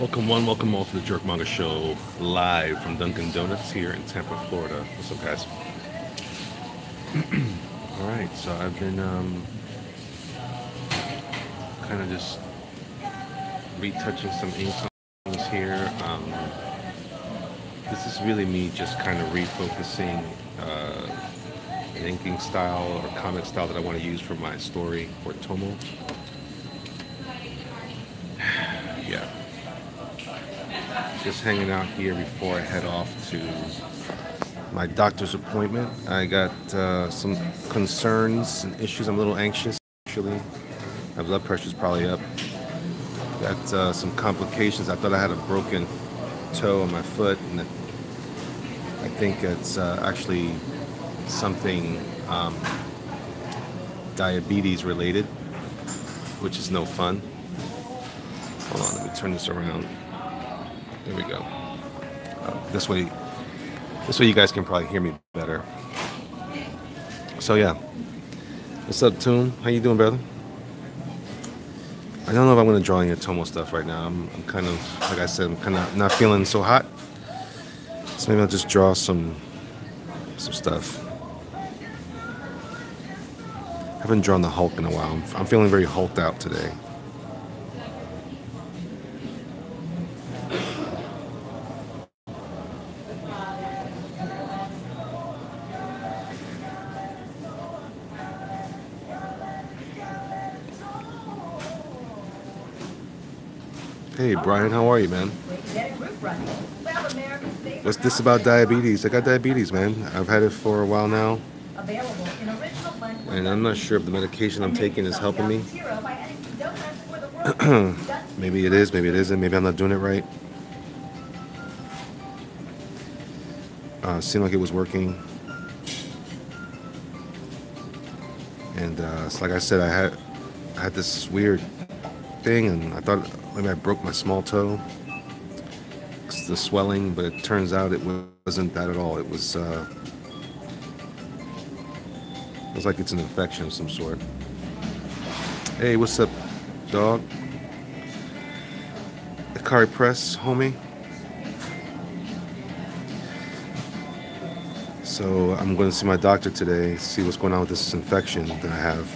Welcome all to the Jerk Manga Show, live from Dunkin' Donuts here in Tampa, Florida. What's up, guys? All right, so I've been kind of just retouching some inks here. This is really me just kind of refocusing an inking style or comic style that I want to use for my story or Tomo. Yeah, just hanging out here before I head off to my doctor's appointment. I got some concerns and issues. I'm a little anxious, actually. My blood pressure's probably up. Got some complications. I thought I had a broken toe on my foot, and I think it's actually something diabetes related, which is no fun. Hold on, let me turn this around. There we go. This way you guys can probably hear me better. So yeah, what's up, Toon? How you doing, brother? I don't know if I'm going to draw any Tomo stuff right now. I'm kind of, like I said, I'm kind of not feeling so hot. So maybe I'll just draw some stuff. I haven't drawn the Hulk in a while. I'm feeling very hulked out today. Hey, Brian, how are you, man? What's this about diabetes? I got diabetes, man. I've had it for a while now. And I'm not sure if the medication I'm taking is helping me. Maybe it is, maybe it isn't. Maybe I'm not doing it right. Seemed like it was working. And so like I said, I had this weird thing, and I thought maybe I broke my small toe. It's the swelling, but it turns out it wasn't that at all. It was like it's an infection of some sort. Hey, what's up, dog? Akari Press, homie. So I'm going to see my doctor today, see what's going on with this infection that I have.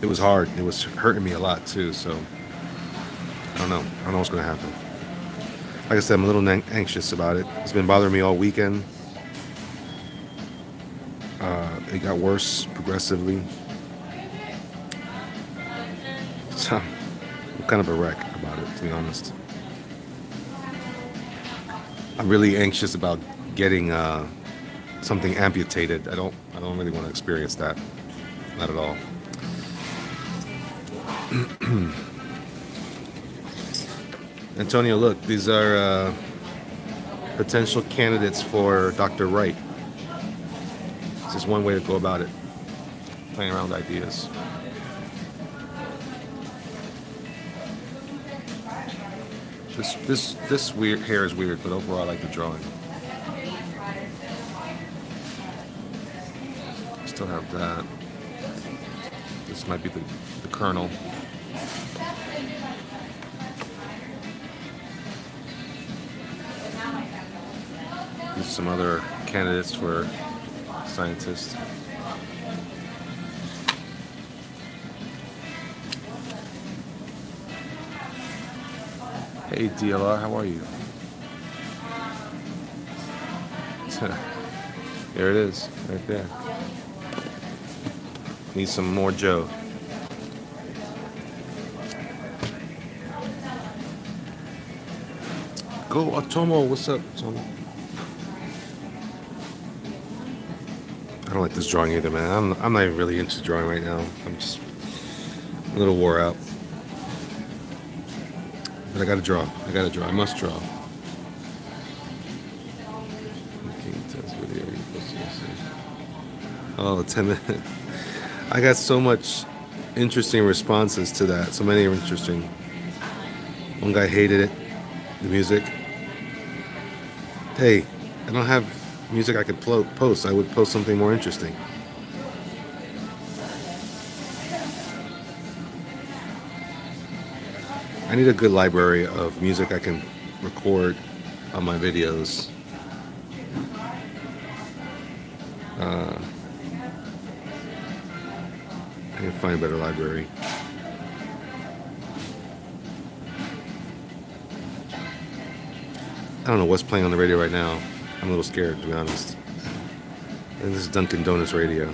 It was hard. It was hurting me a lot too. So I don't know what's going to happen. Like I said, I'm a little anxious about it. It's been bothering me all weekend. It got worse progressively. So I'm kind of a wreck about it, to be honest. I'm really anxious about getting something amputated. I don't really want to experience that. Not at all. Antonio, look, these are potential candidates for Dr. Wright. This is one way to go about it. Playing around with ideas. This weird hair is weird, but overall I like the drawing. Still have that. This might be the kernel. These are some other candidates for scientists. Hey DLR, how are you? There it is, right there. Need some more Joe. Go Atomo, what's up, Atomo? I don't like this drawing either, man. I'm not even really into drawing right now. I'm just a little wore out. But I gotta draw. I must draw. Oh, 10 minutes. I got so much interesting responses to that. So many are interesting. One guy hated it, the music. Hey, I don't have music I could post. I would post something more interesting. I need a good library of music I can record on my videos. I need to find a better library. I don't know what's playing on the radio right now. I'm a little scared, to be honest. And this is Dunkin' Donuts radio.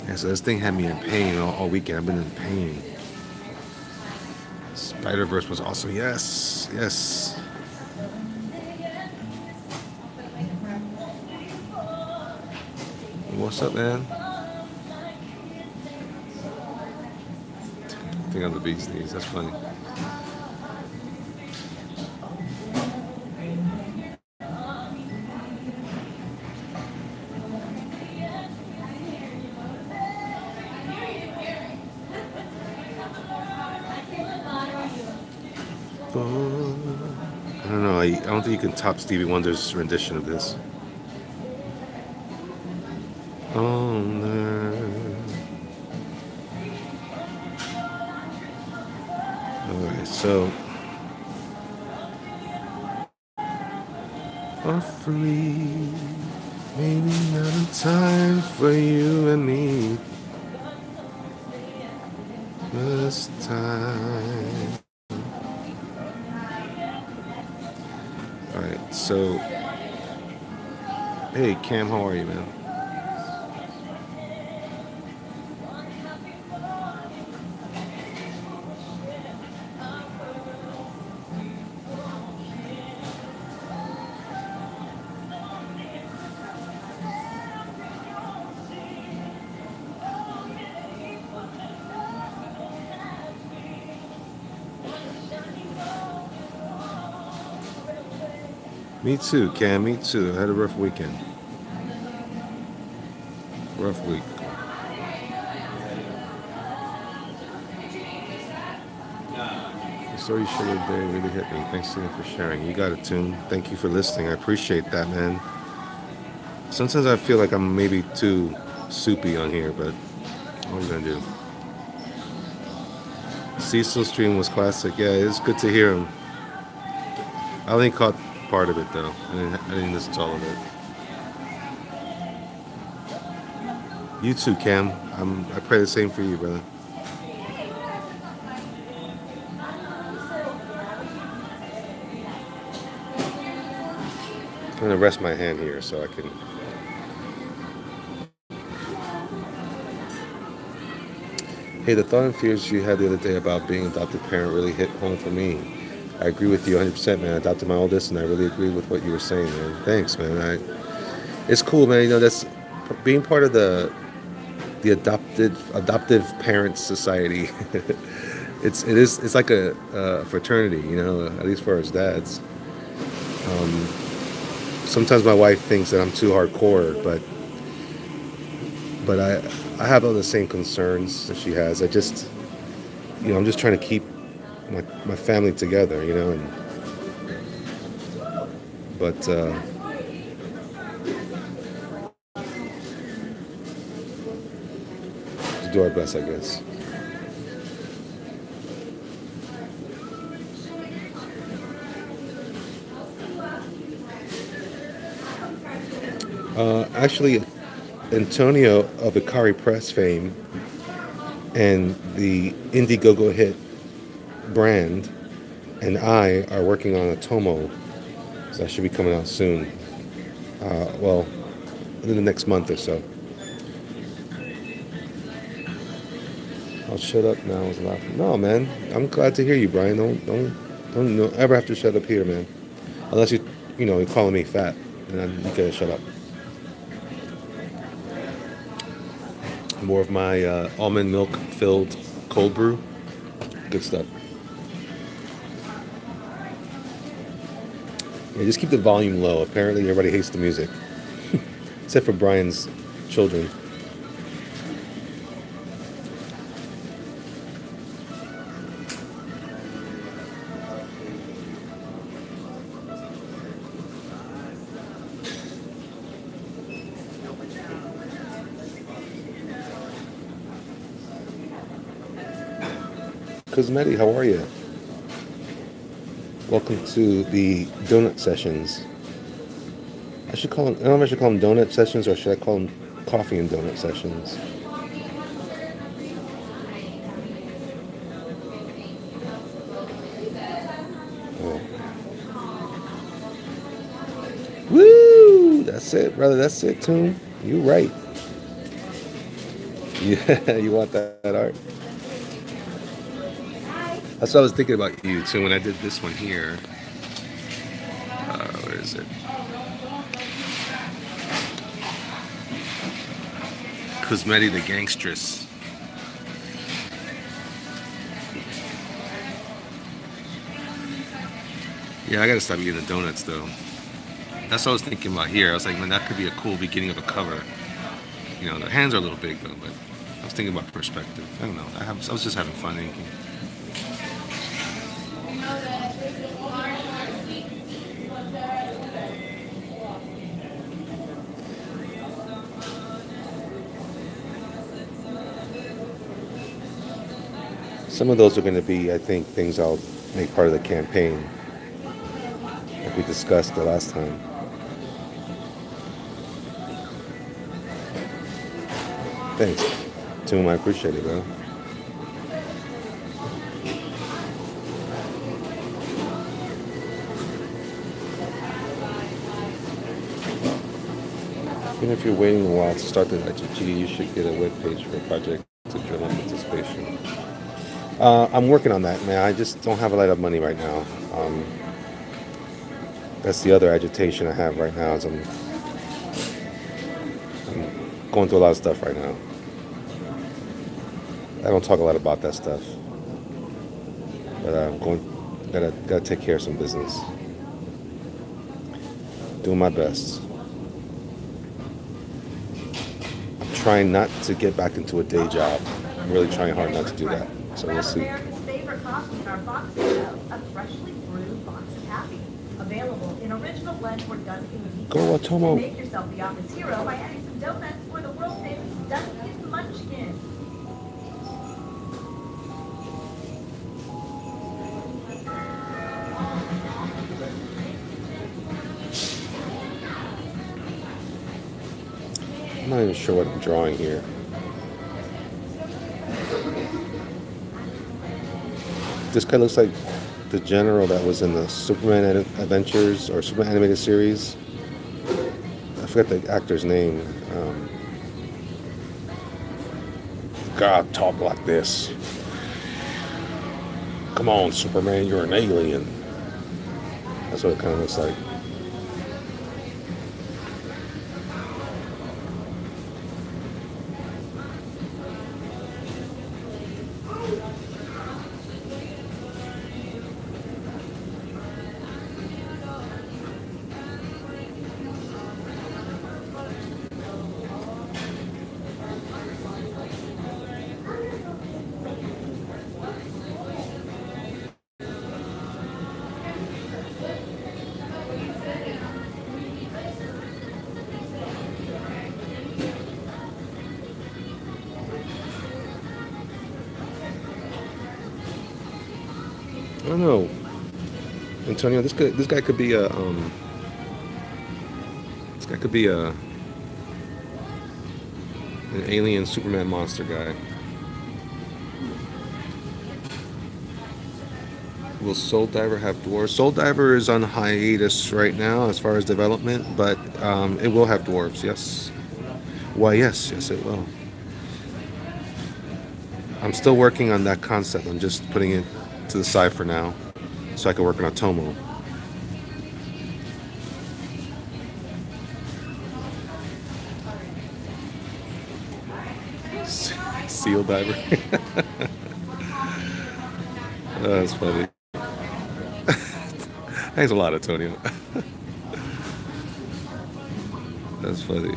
Yeah, so this thing had me in pain all weekend. I've been in pain. Spider-Verse was also, yes, yes. What's up, man? I think I'm the bee's knees. That's funny. I don't know. I don't think you can top Stevie Wonder's rendition of this. Oh no. Alright, so awfully, maybe not in time for you and me. This time. Alright, so hey Cam, how are you, man? Me too, Cam, me too. I had a rough weekend. Rough week. The story you shared today really hit me. Thanks again for sharing. You got it, Tune. Thank you for listening. I appreciate that, man. Sometimes I feel like I'm maybe too soupy on here, but what are you gonna do? Cecil's stream was classic. Yeah, it's good to hear him. I only caught part of it though. I didn't listen to all of it. You too, Cam. I pray the same for you, brother. I'm gonna rest my hand here so I can. Hey, the thought and fears you had the other day about being an adopted parent really hit home for me. I agree with you 100%, man. I adopted my oldest, and I really agree with what you were saying, man. Thanks, man. It's cool, man. You know, that's being part of the adoptive parents society. It's like a fraternity, you know, at least for us dads. Sometimes my wife thinks that I'm too hardcore, but I have all the same concerns that she has. I'm just trying to keep my family together, you know, but to do our best, I guess. Actually, Antonio of Ikari Press fame and the Indiegogo hit brand and I are working on a Tomo, so that should be coming out soon. Well, in the next month or so. I'll shut up now. I was laughing. No, man. I'm glad to hear you, Brian. Don't ever have to shut up here, man. Unless you're calling me fat, and then you gotta shut up. More of my almond milk filled cold brew. Good stuff. Yeah, just keep the volume low. Apparently everybody hates the music. Except for Brian's children. Cosmetti, how are you? Welcome to the donut sessions. I should call them, I don't know if I should call them donut sessions or should I call them coffee and donut sessions? Oh. Woo! That's it, brother. That's it, Toon. You right. Yeah, you want that art? That's what I was thinking about you, too, when I did this one here. Where is it? Cosmetti the Gangstress. Yeah, I gotta stop eating the donuts, though. That's what I was thinking about here. I was like, man, that could be a cool beginning of a cover. You know, the hands are a little big, though, but I was thinking about perspective. I don't know. I was just having fun inking. Some of those are going to be, I think, things I'll make part of the campaign, like we discussed the last time. Thanks, Toom. I appreciate it, bro. Even if you're waiting a while to start the IGG, you should get a webpage for a project to journal participation. I'm working on that, man. I just don't have a lot of money right now. That's the other agitation I have right now. Is I'm going through a lot of stuff right now. I don't talk a lot about that stuff, but I'm gotta take care of some business. Doing my best. I'm trying not to get back into a day job. I'm really trying hard not to do that. So we'll see. America's favorite coffee in our box window, a freshly brewed box of happy, available in original blend or Dunkin' Go Atomo. Make yourself the office hero by adding some donuts or the world famous Dunkin' Munchkin. I'm not even sure what I'm drawing here. This guy looks like the general that was in the Superman Adventures or Superman animated series. I forget the actor's name. God, talk like this. Come on, Superman, you're an alien. That's what it kind of looks like. I don't know, Antonio. This guy could be a an alien Superman monster guy. Will Soul Diver have dwarves? Soul Diver is on hiatus right now as far as development, but it will have dwarves. Yes. Why? Yes, it will. I'm still working on that concept. I'm just putting it to the side for now, so I can work on Atomo. Seal diver. Oh, that's funny. Thanks a lot, Antonio. That's funny.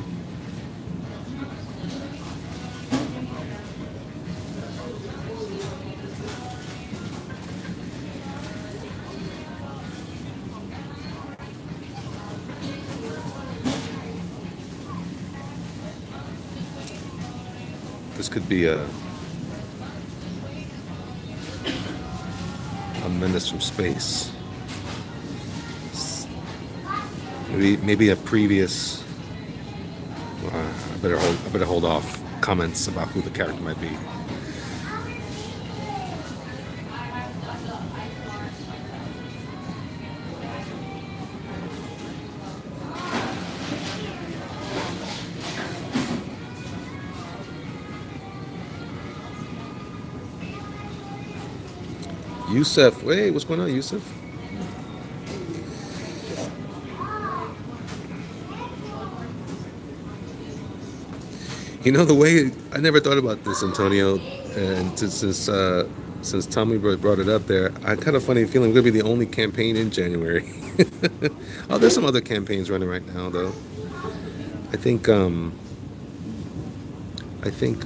This could be a recommend this from space. Maybe a previous. I better hold off comments about who the character might be. Yusuf, wait, what's going on, Yusuf? You know, the way I never thought about this, Antonio, and since Tommy brought it up there, I kind of funny feeling we're gonna be the only campaign in January. Oh, there's some other campaigns running right now, though. I think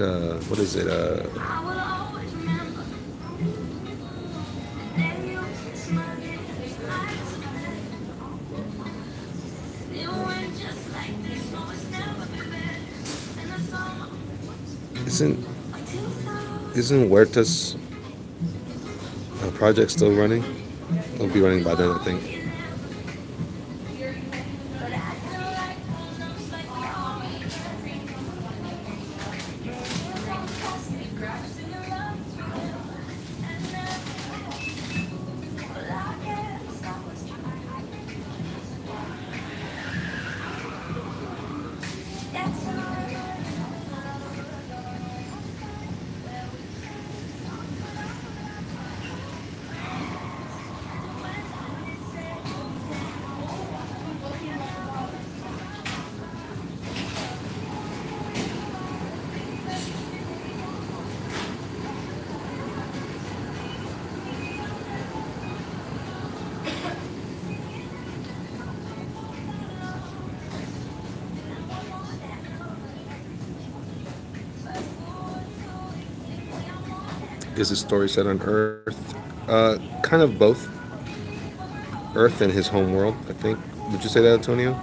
what is it? Isn't Huerta's project still running? It'll be running by then, I think. Is the story set on Earth? Kind of both. Earth and his home world, I think. Would you say that, Antonio?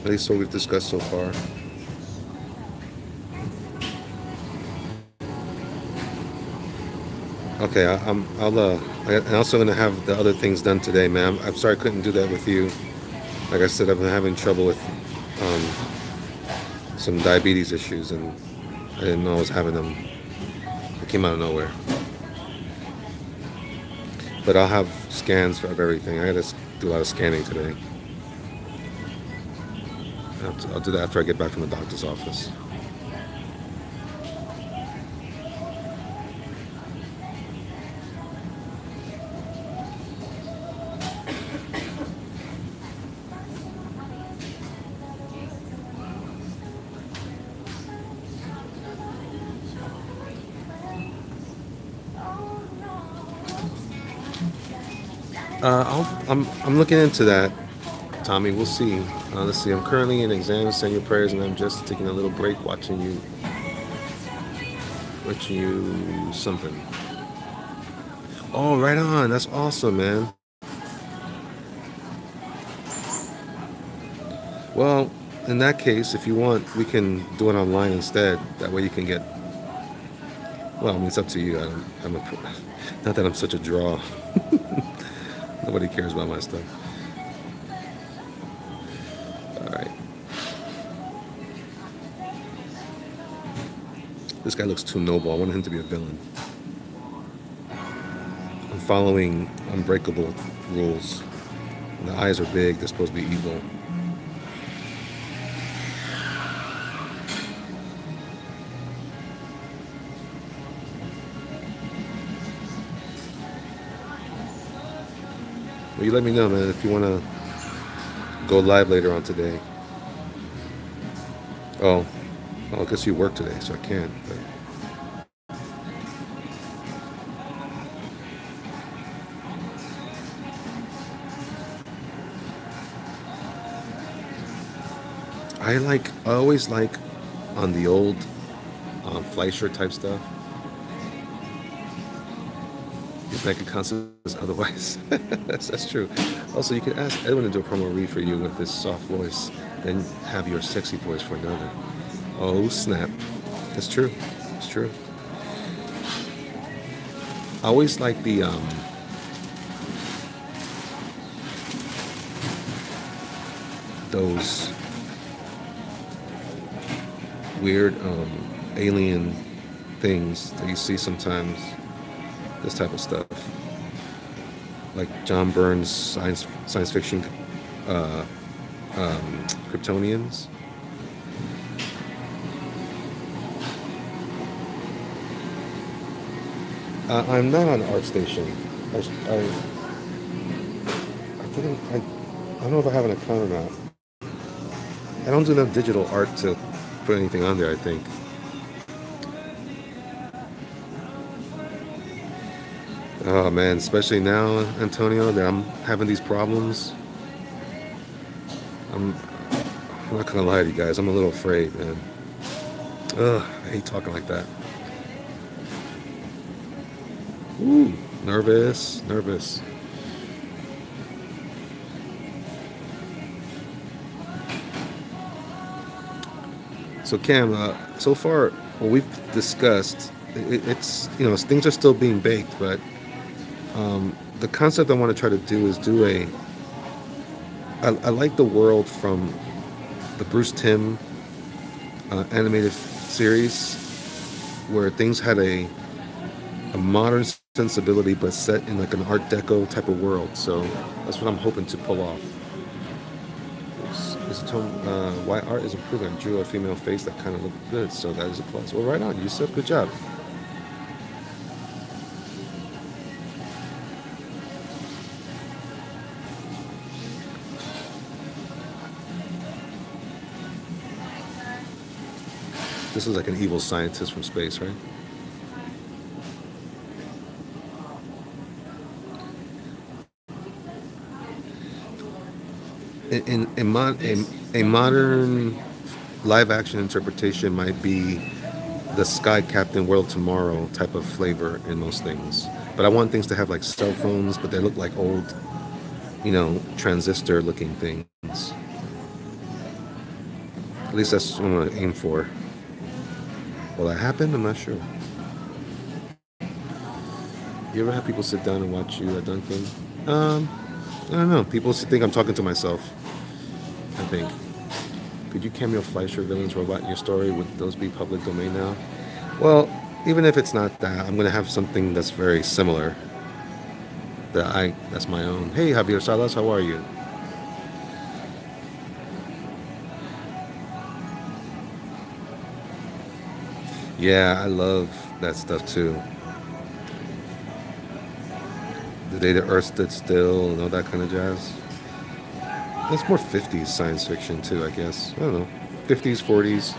At least what we've discussed so far. Okay, I'm also gonna have the other things done today, man. I'm sorry I couldn't do that with you. Like I said, I've been having trouble with some diabetes issues, and I didn't know I was having them. It came out of nowhere. But I'll have scans of everything. I gotta do a lot of scanning today. I'll do that after I get back from the doctor's office. I'm looking into that, Tommy. We'll see. Let's see. I'm currently in exams. Send your prayers, and I'm just taking a little break, watching you something. Oh, right on. That's awesome, man. Well, in that case, if you want, we can do it online instead. That way you can get. Well, I mean, it's up to you. Not that I'm such a draw. Nobody cares about my stuff. All right. This guy looks too noble. I want him to be a villain. I'm following unbreakable rules. And the eyes are big. They're supposed to be evil. Well, you let me know, man, if you want to go live later on today. Oh, well, I guess you work today, so I can't. But I always like on the old Fleischer type stuff. Your bank account says otherwise. That's true. Also, you could ask Edwin to do a promo read for you with this soft voice, then have your sexy voice for another. Oh, snap. That's true. It's true. I always like those weird alien things that you see sometimes. This type of stuff, like John Burns' science fiction uh, Kryptonians. I'm not on ArtStation. I don't know if I have an account or not. I don't do enough digital art to put anything on there, I think. Oh man, especially now, Antonio, that I'm having these problems. I'm, I'm not gonna lie to you guys, I'm a little afraid, man. Ugh, I hate talking like that. Ooh, nervous. So Cam, so far what we've discussed, it's things are still being baked, but the concept I want to try to do is do I like the world from the Bruce Timm animated series, where things had a modern sensibility but set in like an Art Deco type of world. So that's what I'm hoping to pull off. Why art is improving. I drew a female face that kind of looked good, so that is a plus. Well, right on, Yusuf. Good job. This is like an evil scientist from space, right? A modern live action interpretation might be the Sky Captain World Tomorrow type of flavor in most things. But I want things to have like cell phones, but they look like old, transistor looking things. At least that's what I'm going to aim for. Will that happen? I'm not sure. You ever have people sit down and watch you at Duncan? I don't know. People think I'm talking to myself, I think. Could you cameo Fleischer Villains Robot in your story? Would those be public domain now? Well, even if it's not that, I'm going to have something that's very similar. That's my own. Hey, Javier Salas, how are you? Yeah, I love that stuff too. The day the Earth stood still and all that kind of jazz. That's more 50s science fiction too, I guess. I don't know. 50s, 40s.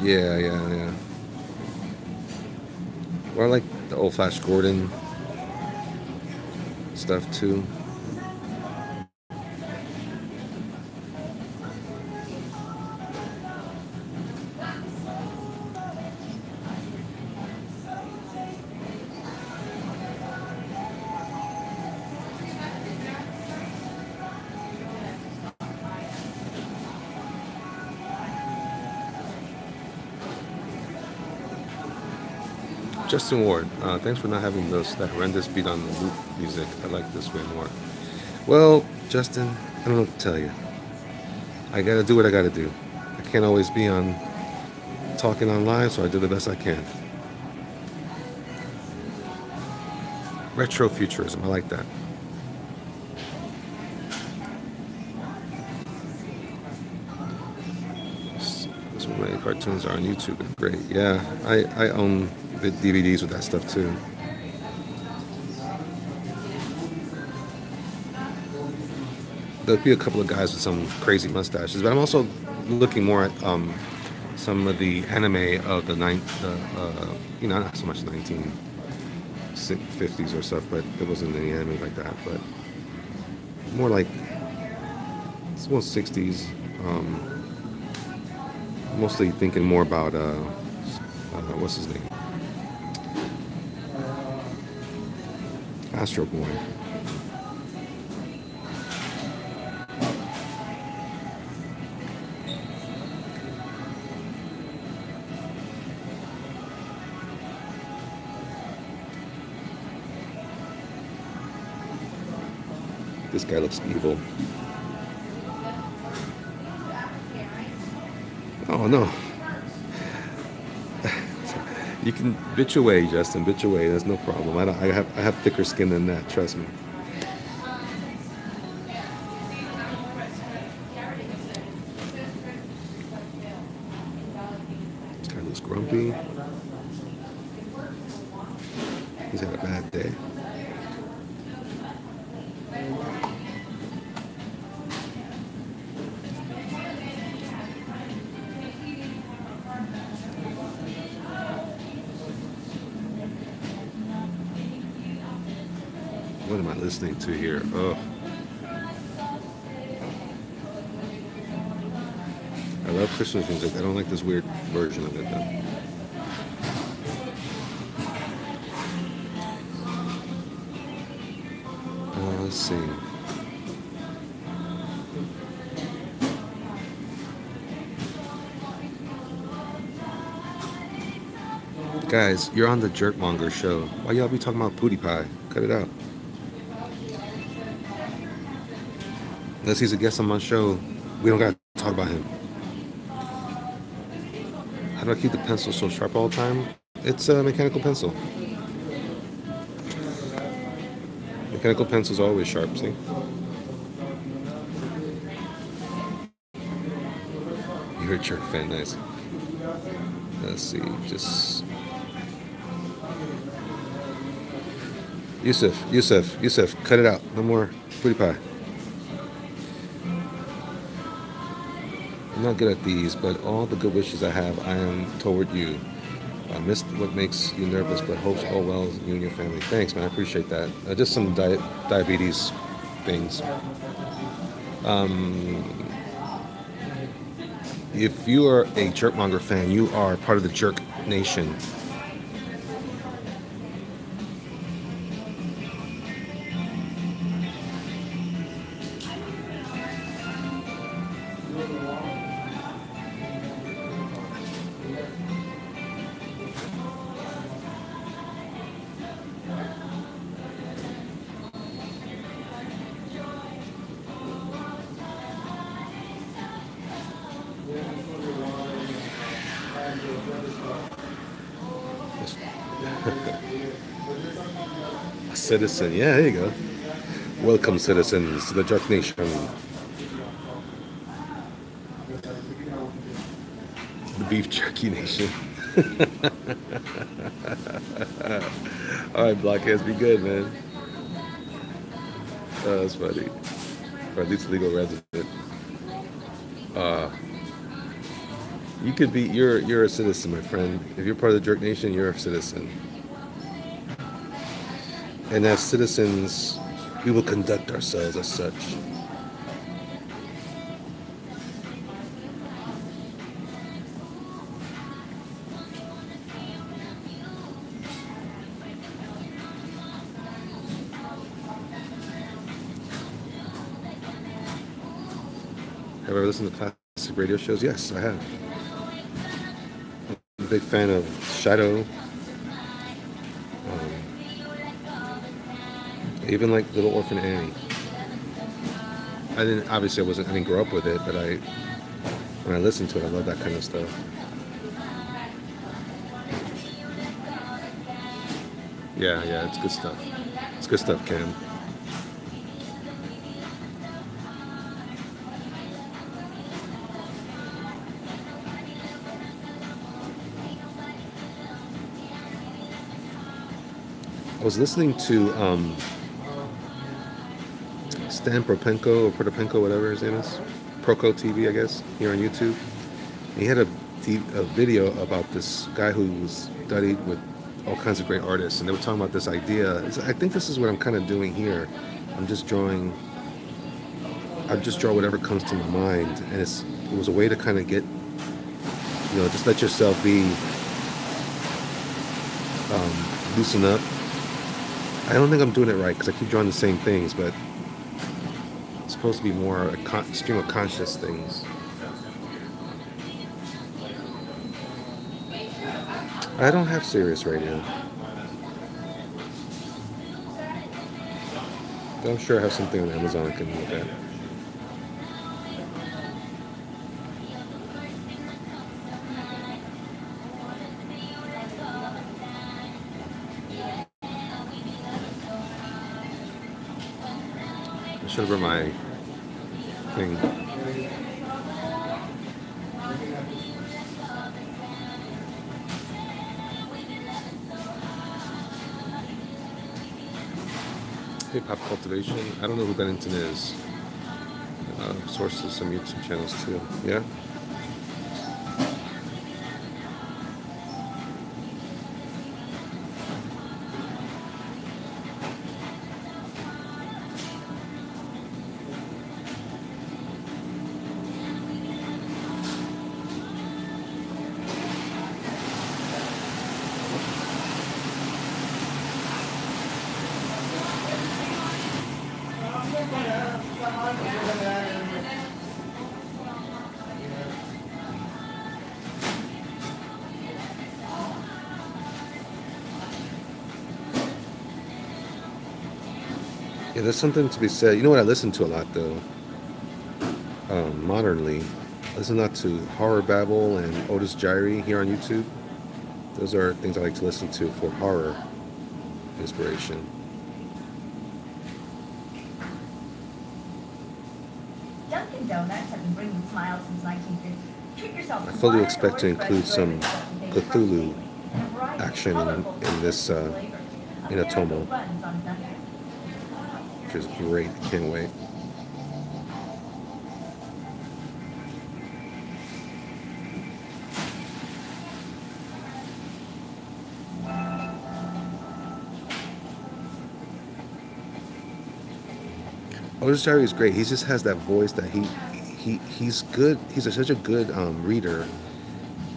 Yeah. Or I like the old Flash Gordon stuff too. Justin Ward, thanks for not having that horrendous beat on the loop music. I like this way more. Well, Justin, I don't know what to tell you. I gotta do what I gotta do. I can't always be on talking online, so I do the best I can. Retro futurism, I like that. So many cartoons are on YouTube. Great. Yeah, I own the DVDs with that stuff too. There'll be a couple of guys with some crazy mustaches, but I'm also looking more at some of the anime of not so much 1950s or stuff, but there wasn't any anime like that, but more like it's more 60s. Mostly thinking more about what's his name? Astro Boy. This guy looks evil. Oh no. You can bitch away, Justin. Bitch away. That's no problem. I have thicker skin than that. Trust me. This guy looks grumpy. He's had a bad day. What am I listening to here? Oh. I love Christmas music. I don't like this weird version of it though. Let's see. Guys, you're on the Jerkmonger show. Why y'all be talking about Pootie Pie? Cut it out. Unless he's a guest on my show, we don't gotta talk about him. How do I keep the pencil so sharp all the time? It's a mechanical pencil. Mechanical pencils are always sharp, see? You're a jerk fan, nice. Let's see, just... Yusuf, cut it out. No more Pootie Pie. I'm not good at these, but all the good wishes I have, I am toward you. I missed what makes you nervous, but hopes all well you and your family. Thanks, man. I appreciate that. Just some diabetes things. If you are a Jerkmonger fan, you are part of the Jerk Nation. Citizen, yeah, there you go. Welcome, citizens, to the Jerk Nation. The Beef Jerky Nation. Alright, blockheads, be good, man. Oh, that's funny. Or at least legal resident. You could be, you're a citizen, my friend. If you're part of the Jerk Nation, you're a citizen. And as citizens, we will conduct ourselves as such. Have I ever listened to classic radio shows? Yes, I have. I'm a big fan of Shadow. Even like Little Orphan Annie. I didn't grow up with it, but when I listened to it, I love that kind of stuff. Yeah, it's good stuff. It's good stuff, Cam. I was listening to Stan Propenko or Propenko, whatever his name is, Proco TV, I guess, here on YouTube. He had a video about this guy who studied with all kinds of great artists, and they were talking about this idea. I think this is what I'm kind of doing here. I just draw whatever comes to my mind, and it was a way to kind of get, just let yourself be, loosen up, I don't think I'm doing it right because I keep drawing the same things, but it's supposed to be more a stream of conscious things. I don't have Sirius radio, but I'm sure I have something on Amazon I can look at. I should have brought my thing. Hip hop cultivation. I don't know who Bennington is. Sources, some YouTube channels too. Yeah. Yeah, there's something to be said. You know what I listen to a lot though, modernly. I listen a lot to Horror Babble and Otis Jiry here on YouTube. Those are things I like to listen to for horror inspiration. Dunkin' Donuts have been bringing smiles since 1950. Treat yourself I to fully one expect to or include fresh some flavors that Cthulhu taste perfect and a variety of action colorful in this flavors. in Available Atomo, buttons on Dunkin'. which is great. Can't wait. Otis Jiry is great. He just has that voice that he's good. Such a good reader.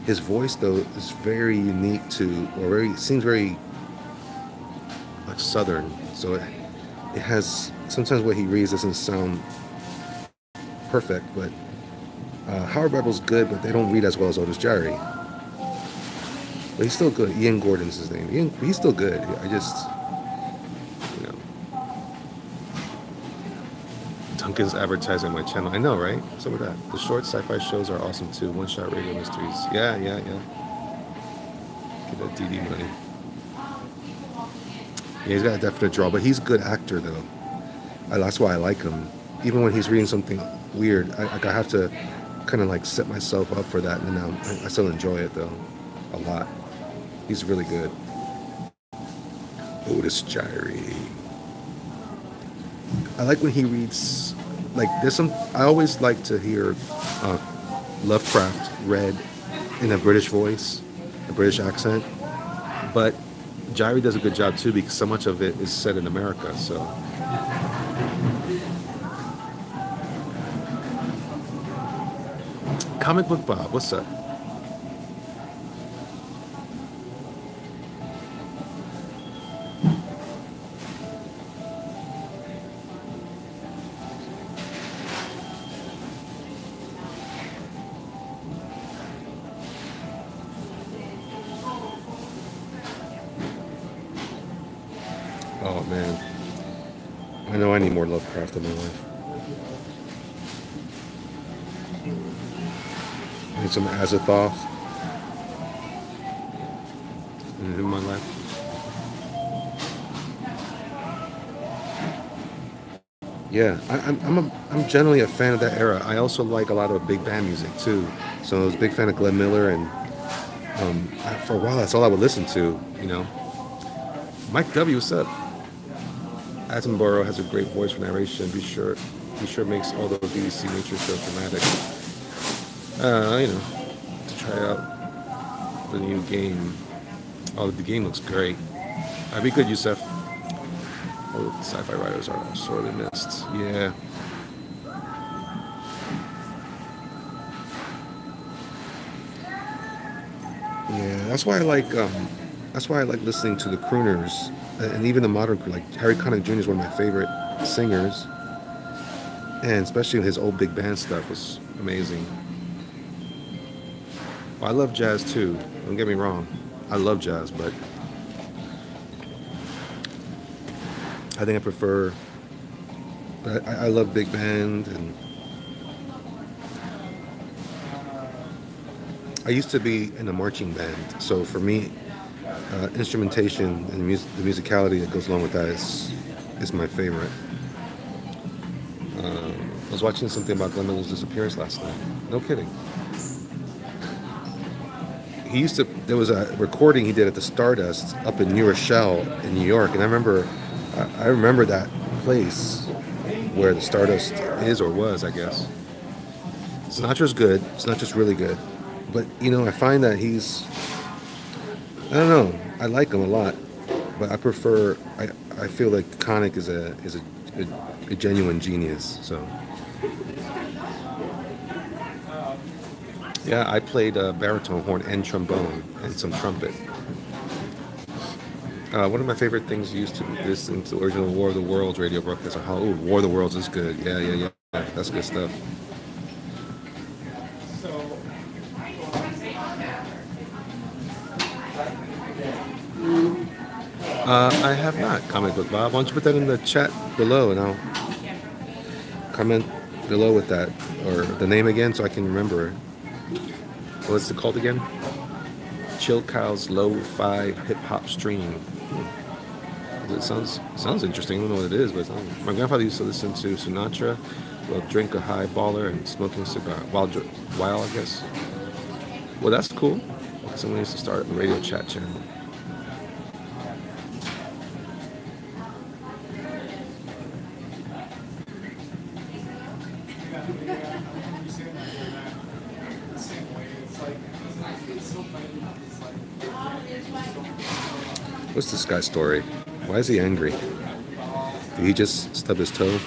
His voice though is very unique to, or very seems very like southern. So it has sometimes what he reads doesn't sound perfect, but Howard Bevel's good, but they don't read as well as Otis Jiry. But he's still good. Ian Gordon's his name. He's still good. I just, you know, Duncan's advertising my channel. I know, right? What's up with that? The short sci-fi shows are awesome too. One-shot radio mysteries. Yeah. Get that DD money. Yeah, he's got a definite draw, but he's a good actor though. That's why I like him. Even when he's reading something weird, I have to kind of like set myself up for that, and then I still enjoy it though, a lot. He's really good. Otis Jiry. I like when he reads, like there's some, I always like to hear Lovecraft read in a British voice, a British accent, but Jiry does a good job too because so much of it is set in America, so. Comic Book Bob, what's up? Oh man, I know I need more Lovecraft in my life. I need some Azathoth in my life. Yeah, I'm generally a fan of that era. I also like a lot of big band music too. So I was a big fan of Glenn Miller, and for a while that's all I would listen to. You know, Mike W. What's up? Attenborough has a great voice for narration. Be sure makes all those BBC nature shows dramatic. You know, to try out the new game. Oh, the game looks great. I'd be good, Yusef. Oh, the sci-fi writers are sorely missed. Yeah. Yeah, that's why I like listening to the crooners and even the modern crew, like Harry Connick Jr. is one of my favorite singers, and especially his old big band stuff was amazing. Well, I love jazz too. Don't get me wrong, I love jazz, but I think I prefer. I love big band, and I used to be in a marching band, so for me, instrumentation and the musicality that goes along with that is my favorite. I was watching something about Glenn Miller's disappearance last night. No kidding. There was a recording he did at the Stardust up in New Rochelle in New York, and I remember that place where the Stardust is or was, I guess. Sinatra's good. Sinatra's really good, but I find that I don't know. I like him a lot, but I prefer. I feel like Connick is a genuine genius. So. Yeah, I played baritone, horn, and trombone, and some trumpet. One of my favorite things used to listen to the original War of the Worlds radio broadcast. Oh, War of the Worlds is good. Yeah. That's good stuff. I have not. Comic Book Bob. Why don't you put that in the chat below, and I'll comment below with that, or the name again, so I can remember it. What's it called again? Chill Cow's Lo-Fi Hip Hop Stream. It sounds interesting. I don't know what it is, but my grandfather used to listen to Sinatra, well, drink a high baller and smoking a cigar while I guess. Well, that's cool. Someone needs to start a radio chat channel. What's this guy's story? Why is he angry? Did he just stub his toe?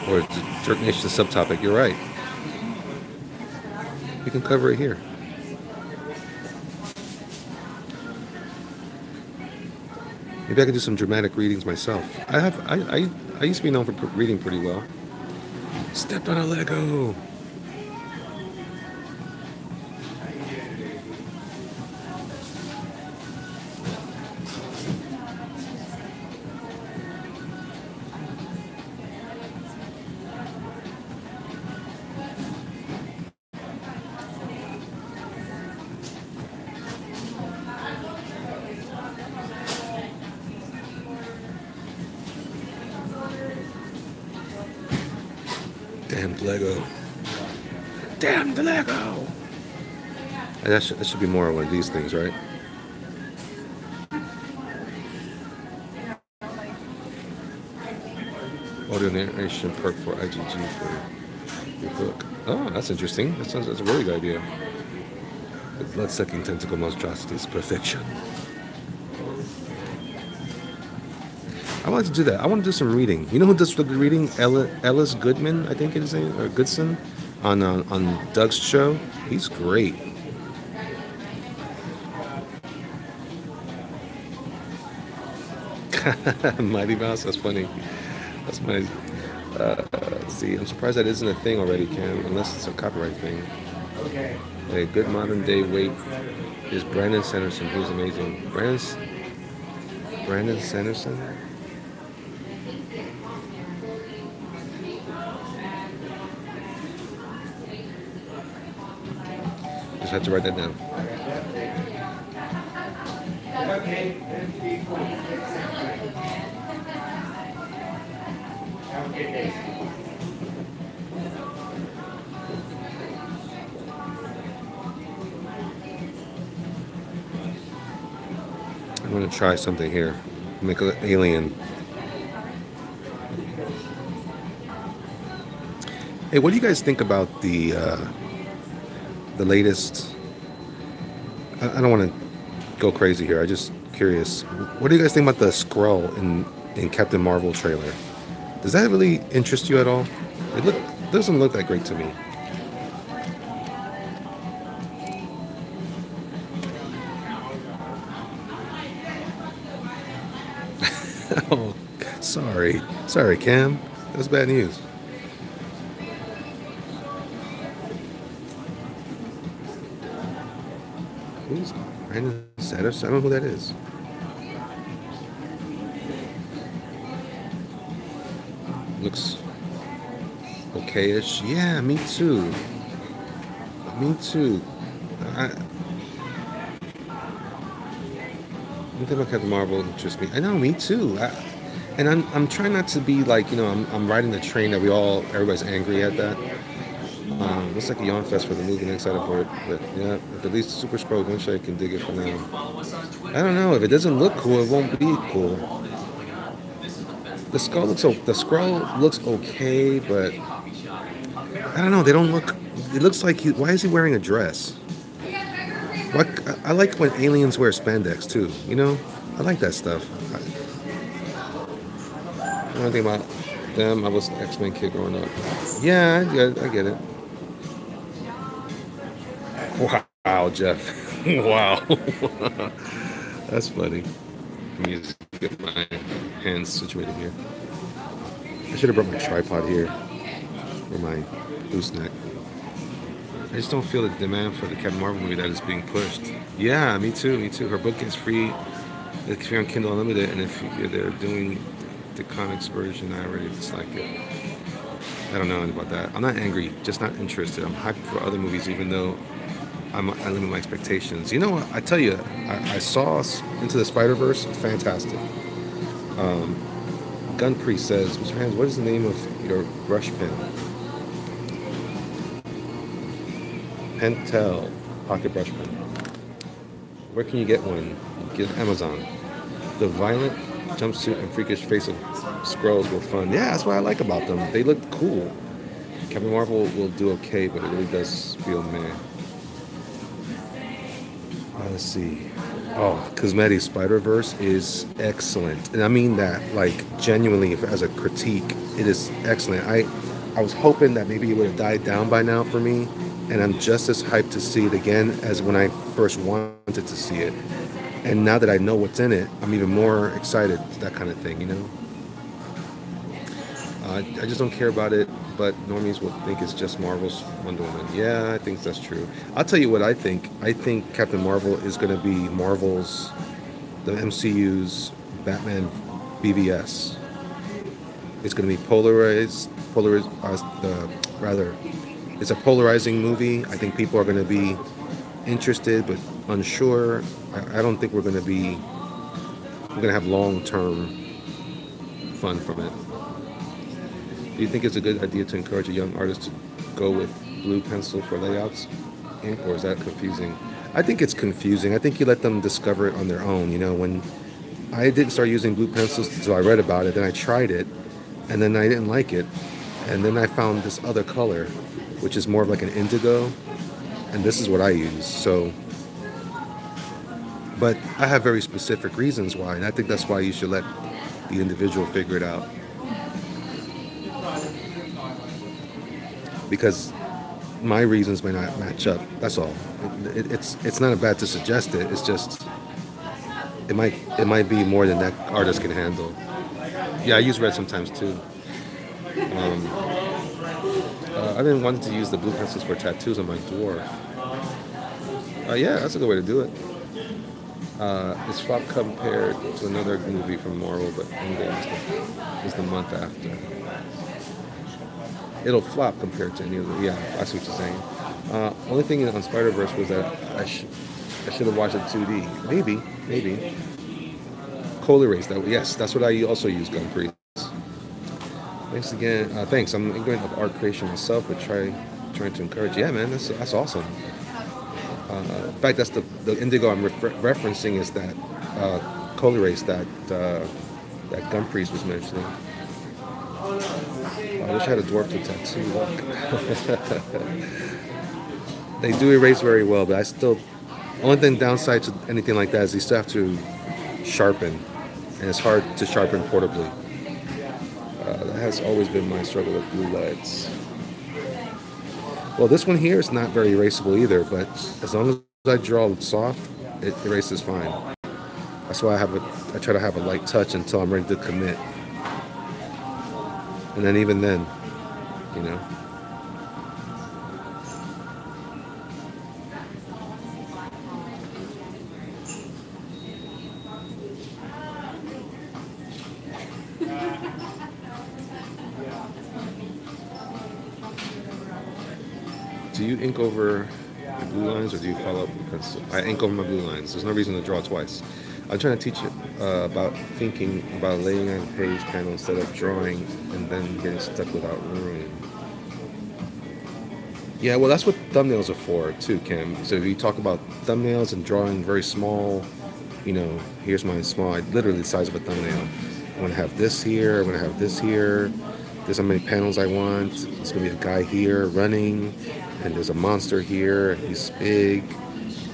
Or is it Jerk Nation subtopic? You're right. We can cover it here. Maybe I can do some dramatic readings myself. I used to be known for reading pretty well. Stepped on a Lego. Damn Lego. Damn the Lego! That should be more of one of these things, right? Audio narration perk for IGG for your book. Oh, that's interesting. That's a really good idea. The blood-sucking tentacle monstrosities perfection. I want to do that. I want to do some reading. You know who does the reading? Ellis Goodman, I think it is, or Goodson, on Doug's show. He's great. Mighty Mouse, that's funny. That's my. Let's see, I'm surprised that isn't a thing already, Cam, unless it's a copyright thing. A good modern day weight is Brandon Sanderson, who's amazing. Brandon Sanderson. Just have to write that down. I'm going to try something here. Make an alien. Hey, what do you guys think about the latest? I don't want to go crazy here. I'm just curious. What do you guys think about the Skrull in Captain Marvel trailer? Does that really interest you at all? It doesn't look that great to me. Oh, sorry. Sorry, Cam. That's bad news. Who's Brandon Satters? I don't know who that is. Looks okay-ish. Yeah, me too. Me too. I Anything about Captain Marvel interests me. I know, me too. And I'm trying not to be like, I'm riding the train that everybody's angry at that. Looks like a yawn fest for the movie and excited for it. But yeah, if at least Super Scroll eventually I can dig it for now. I don't know. If it doesn't look cool, it won't be cool. The scroll looks okay, but I don't know. They don't look. It looks like why is he wearing a dress? What I like when aliens wear spandex too. I like that stuff. I don't think about them. I was an X-Men kid growing up. Yeah, I get it. Wow, Jeff. Wow. That's funny. Let me just get my hands situated here. I should have brought my tripod here for my gooseneck. I just don't feel the demand for the Captain Marvel movie that is being pushed. Yeah, me too, me too. Her book is free. It's free on Kindle Unlimited, and if they're doing the comics version, I already dislike it. I don't know anything about that. I'm not angry, just not interested. I'm hyped for other movies, even though I limit my expectations. You know what? I tell you, I saw Into the Spider-Verse. Fantastic. Gun Priest says, Mr. Hans, what is the name of your brush pen? Pentel pocket brush pen. Where can you get one? Get Amazon. The violent jumpsuit and freakish face of Skrulls were fun. Yeah, that's what I like about them. They look cool. Captain Marvel will do okay, but it really does feel meh. Let's see. Oh, Cosmetic Spider-Verse is excellent. And I mean that, like, genuinely, as a critique, it is excellent. I was hoping that maybe it would have died down by now for me, and I'm just as hyped to see it again as when I first wanted to see it. And now that I know what's in it, I'm even more excited, that kind of thing, I just don't care about it, but normies will think it's just Marvel's Wonder Woman. Yeah, I think that's true. I'll tell you what I think. I think Captain Marvel is going to be the MCU's Batman BVS. It's going to be it's a polarizing movie. I think people are going to be interested but unsure. I don't think we're going to have long-term fun from it. Do you think it's a good idea to encourage a young artist to go with blue pencil for layouts, ink, or is that confusing? I think it's confusing. I think you let them discover it on their own. When I didn't start using blue pencils, so I read about it, then I tried it, and then I didn't like it. And then I found this other color, which is more of like an indigo, and this is what I use. So, but I have very specific reasons why, and I think that's why you should let the individual figure it out. Because my reasons may not match up. That's all. It's not bad to suggest it. It's just it might be more than that artist can handle. Yeah, I use red sometimes too. I didn't want to use the blue pencils for tattoos on my dwarf. Yeah, that's a good way to do it. It's flop compared to another movie from Marvel, but Endgame is the month after. It'll flop compared to any other. Yeah, I see what you're saying. Only thing on Spider-Verse was that I should have watched it 2D. Maybe. Cold erase. Yes, that's what I also use. Gun Priest. Thanks again. Thanks. I'm ignorant of art creation myself, but trying to encourage. Yeah, man, that's awesome. In fact, that's the indigo I'm referencing is that cold erase that Gun Priest was mentioning. I wish I had a dwarf to tattoo. Look. They do erase very well, but only thing downside to anything like that is you still have to sharpen, and it's hard to sharpen portably. That has always been my struggle with blue leads. Well, this one here is not very erasable either, but as long as I draw it soft, it erases fine. That's why I try to have a light touch until I'm ready to commit. And then even then, you know. Do you ink over the blue lines or do you follow up with pencil? I ink over my blue lines. There's no reason to draw twice. I'm trying to teach it about thinking about laying on page panel instead of drawing and then getting stuck without room. Yeah, well, that's what thumbnails are for too, Kim. So if you talk about thumbnails and drawing very small, you know, here's my small, literally the size of a thumbnail. I want to have this here. I want to have this here. There's how many panels I want. There's gonna be a guy here running, and there's a monster here. He's big,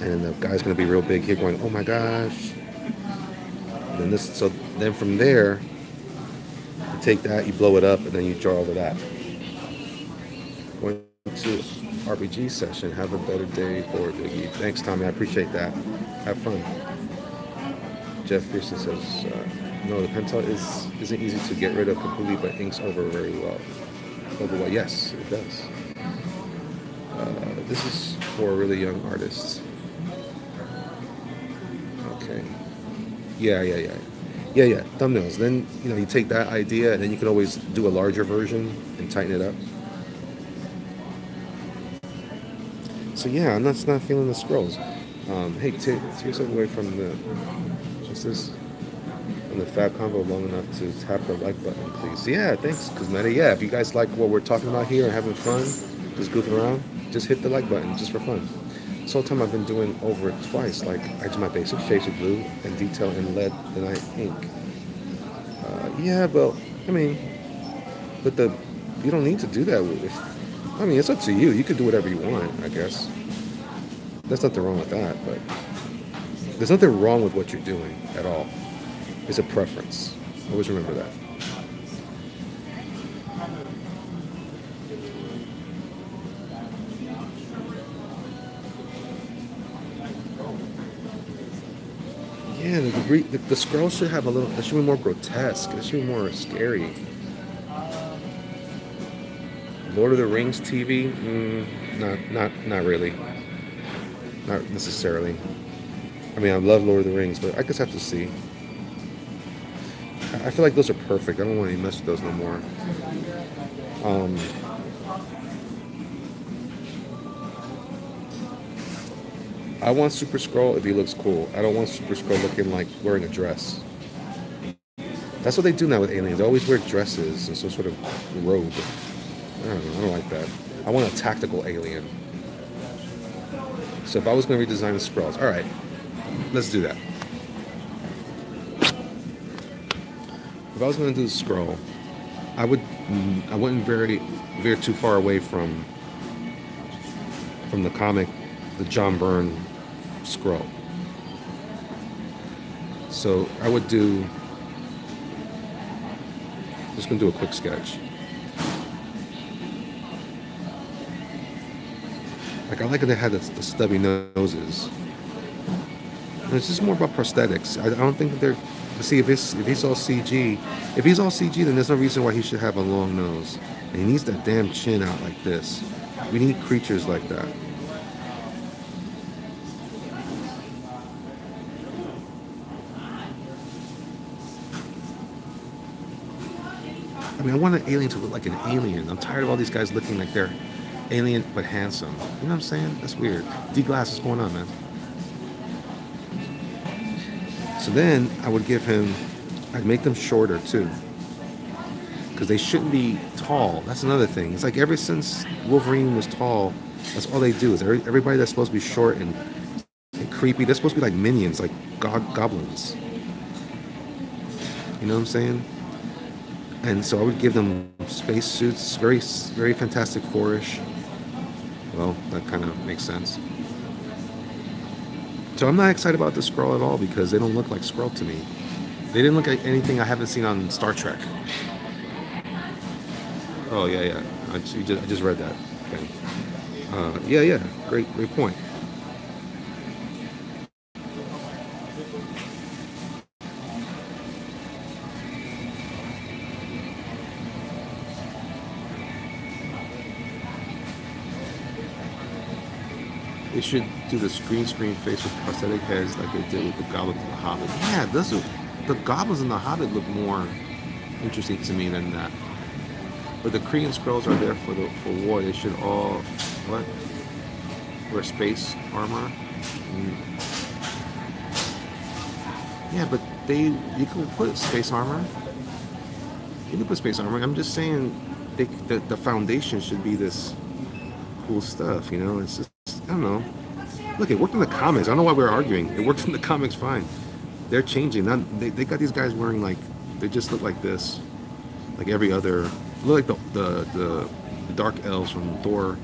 and the guy's gonna be real big here, going, "Oh my gosh!" And then this, so then from there, you take that, you blow it up, and then you draw over that. Going to RPG session. Have a better day for Biggie. Thanks, Tommy. I appreciate that. Have fun. Jeff Pearson says, no, the pentel isn't easy to get rid of completely, but inks over very well. Over well, yes, it does. This is for really young artists. Okay. Yeah. Thumbnails. Then, you know, you take that idea and then you can always do a larger version and tighten it up. So yeah, I'm not feeling the scrolls. Hey, take yourself away from the, what's this? From the Fab Convo long enough to tap the like button, please. Yeah, thanks, Cosmetic. Yeah, if you guys like what we're talking about here and having fun, just goofing around, just hit the like button, just for fun. This whole time I've been doing over it twice. Like, I do my basic shades with blue and detail in lead, then I ink. Yeah, but, I mean, but you don't need to do that. I mean, it's up to you. You can do whatever you want, I guess. There's nothing wrong with that, but there's nothing wrong with what you're doing at all. It's a preference. Always remember that. Yeah, the scroll should have a little. It should be more grotesque. It should be more scary. Lord of the Rings TV? Not really. Not necessarily. I mean, I love Lord of the Rings, but I just have to see. I feel like those are perfect. I don't want to mess with those no more. I want Super Scroll if he looks cool. I don't want Super Scroll looking like wearing a dress. That's what they do now with aliens. They always wear dresses and some sort of robe. I don't know. I don't like that. I want a tactical alien. So if I was going to redesign the Skrulls, all right, let's do that. If I was going to do the Skrull, I wouldn't veer too far away from the comic, the John Byrne Skrull. So I would do. Just gonna do a quick sketch. Like, I like that they had the stubby noses. And it's just more about prosthetics. I don't think that they're. See, if he's all CG, then there's no reason why he should have a long nose. And he needs that damn chin out like this. We need creatures like that. I mean, I want an alien to look like an alien. I'm tired of all these guys looking like they're alien but handsome. You know what I'm saying? That's weird. D-Glass, what's going on, man? So then I would I'd make them shorter too. Because they shouldn't be tall. That's another thing. It's like ever since Wolverine was tall, that's all they do is everybody that's supposed to be short and creepy, they're supposed to be like minions, like goblins. You know what I'm saying? And so I would give them space suits, very, very Fantastic Four-ish. Well, that kind of makes sense. So I'm not excited about the Skrull at all because they don't look like Skrull to me. They didn't look like anything I haven't seen on Star Trek. Oh yeah. I just read that. Okay. Yeah. Great point. They should do the screen face with prosthetic heads like they did with the Goblins and the Hobbit. Yeah, the Goblins and the Hobbit look more interesting to me than that. But the Kree Scrolls are there for war. They should all what? Wear space armor. Yeah, but you can put space armor. You can put space armor. I'm just saying the foundation should be this cool stuff, you know? It's just, I don't know. Look, it worked in the comics. I don't know why we're arguing. It worked in the comics fine. They're changing. Now, they got these guys wearing like, they just look like this. Like every other, look like the Dark Elves from Thor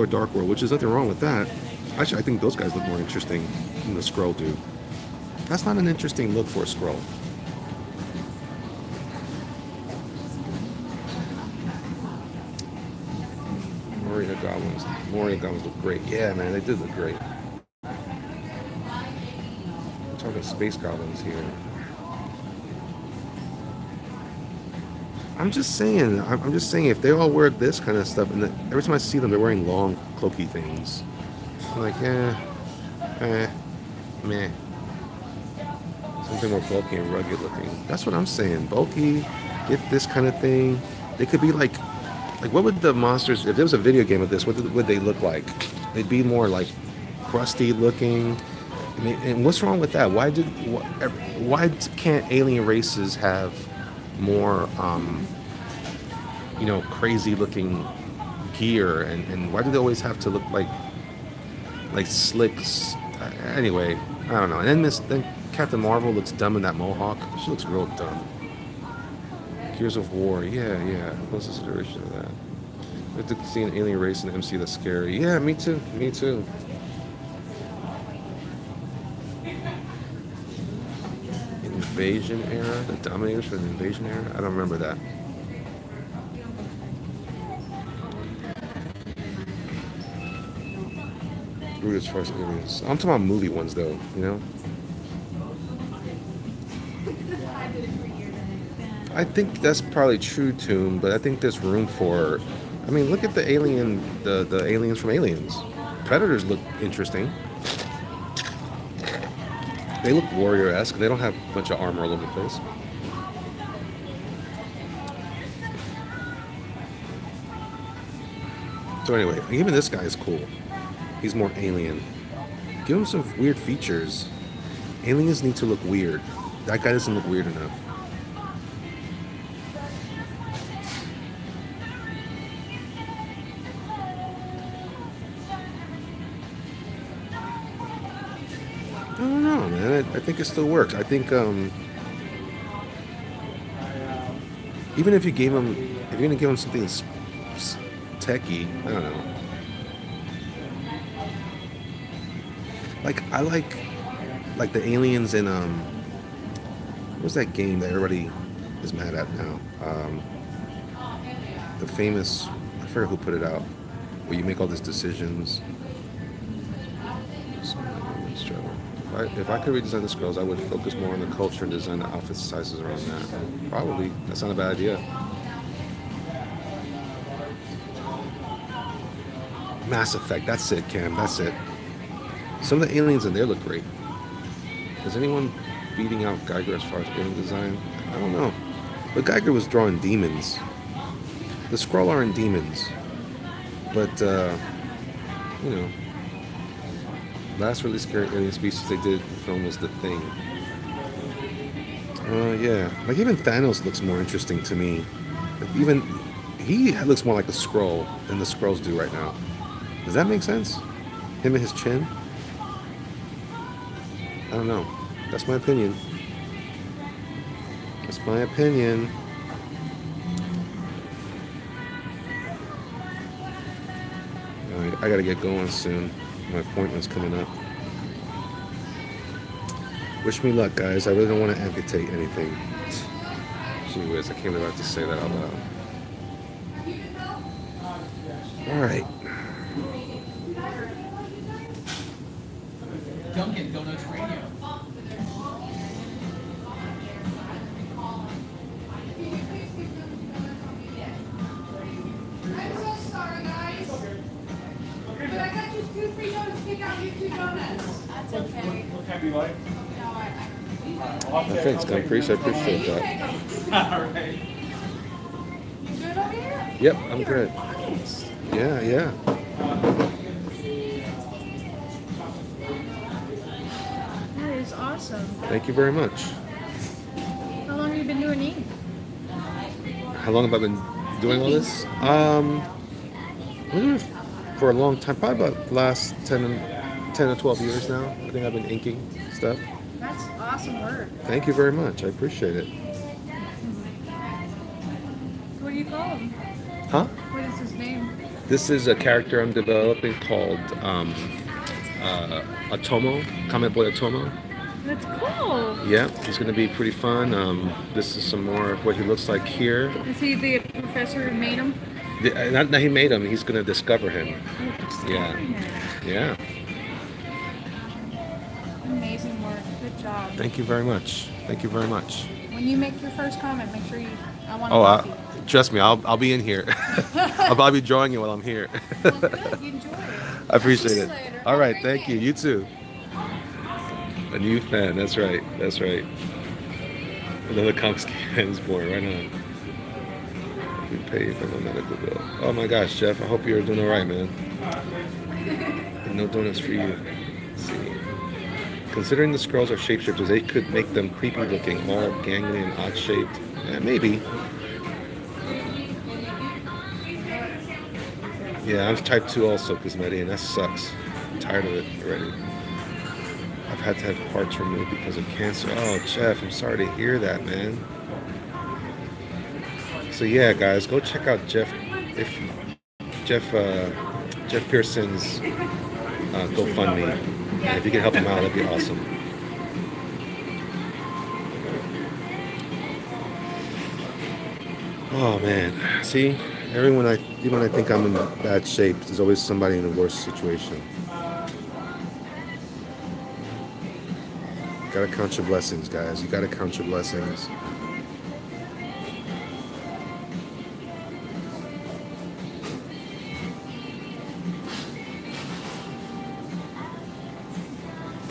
Dark World, which is nothing wrong with that. Actually, I think those guys look more interesting than the Skrull do. That's not an interesting look for a Skrull. Moria Goblins look great. Yeah, man, they did look great. I'm talking space goblins here. I'm just saying if they all wear this kind of stuff, and every time I see them, they're wearing long, cloaky things. I'm like, meh. Something more bulky and rugged looking. That's what I'm saying. Bulky, get this kind of thing. They could be like what would the monsters, if there was a video game of this, what would they look like? They'd be more like crusty looking. And what's wrong with that? Why can't alien races have more, crazy looking gear? And why do they always have to look like slicks? Anyway, I don't know. And then Captain Marvel looks dumb in that mohawk. She looks real dumb. Gears of War, yeah. What's the iteration of that? I have to see an alien race in the MC that's scary. Yeah, me too. Invasion era? The Dominators for the Invasion era? I don't remember that. Rude as far as aliens. I'm talking about movie ones though, you know? I think that's probably true, Toon, but I think there's room for... I mean, look at the aliens from Aliens. Predators look interesting. They look warrior-esque. They don't have a bunch of armor all over the place. So anyway, even this guy is cool. He's more alien. Give him some weird features. Aliens need to look weird. That guy doesn't look weird enough. I don't know, man. I think it still works. I think even if you're gonna give him something techie, I don't know. Like I like the aliens in what's that game that everybody is mad at now? The famous, I forget who put it out, where you make all these decisions. If I could redesign the Skrulls, I would focus more on the culture and design the outfit sizes around that. Probably. That's not a bad idea. Mass Effect. That's it, Cam. That's it. Some of the aliens in there look great. Is anyone beating out Geiger as far as alien design? I don't know. But Geiger was drawing demons. The Skrull aren't demons. But, you know, last really scary alien species they did in the film was The Thing. Yeah. Like, even Thanos looks more interesting to me. Like, even he looks more like a Skrull than the Skrulls do right now. Does that make sense? Him and his chin? I don't know. That's my opinion. That's my opinion. Alright, I gotta get going soon. My appointment's coming up. Wish me luck, guys. I really don't want to amputate anything. Gee whiz, I can't believe I have to say that out loud. Alright. Dunkin' Donuts Radio. I'm so sorry, guys. But I got you 2 free donuts. Thanks, Caprice. I appreciate that. You good over here? Yep, I'm good. Yeah, yeah. That is awesome. Thank you very much. How long have you been doing ink? How long have I been doing all this? I've been doing it for a long time, probably about the last 10 or 12 years now. I think I've been inking stuff. That's awesome work. Thank you very much. I appreciate it. What do you call him? Huh? What is his name? This is a character I'm developing called Atomo, Comic Boy Atomo. That's cool. Yeah, he's going to be pretty fun. This is some more of what he looks like here. Is he the professor who made him? Not he made him, he's going to discover him. Yeah. Yeah. Amazing work. Good job. Thank you very much. Thank you very much. When you make your first comment, make sure I want to Oh, trust me, I'll be in here. I'll probably be drawing you while I'm here. Well, good. You enjoy it. I appreciate it. Later. All right, thank you. You too. A new fan. That's right. That's right. Another comics fan is born. Right on. We pay for no medical bill. Oh my gosh, Jeff. I hope you're doing all right, man. And no donuts for you. Let's see. Considering the scrolls are shapeshifters, they could make them creepy looking, all gangly and odd shaped. Yeah, maybe. Yeah, I'm type 2 also, Cosmetti, and that sucks. I'm tired of it already. I've had to have parts removed because of cancer. Oh, Jeff, I'm sorry to hear that, man. So yeah, guys, go check out Jeff Pearson's GoFundMe. And if you can help him out, that'd be awesome. Oh man, see, even when I think I'm in bad shape, there's always somebody in a worse situation. Gotta count your blessings, guys. You gotta count your blessings.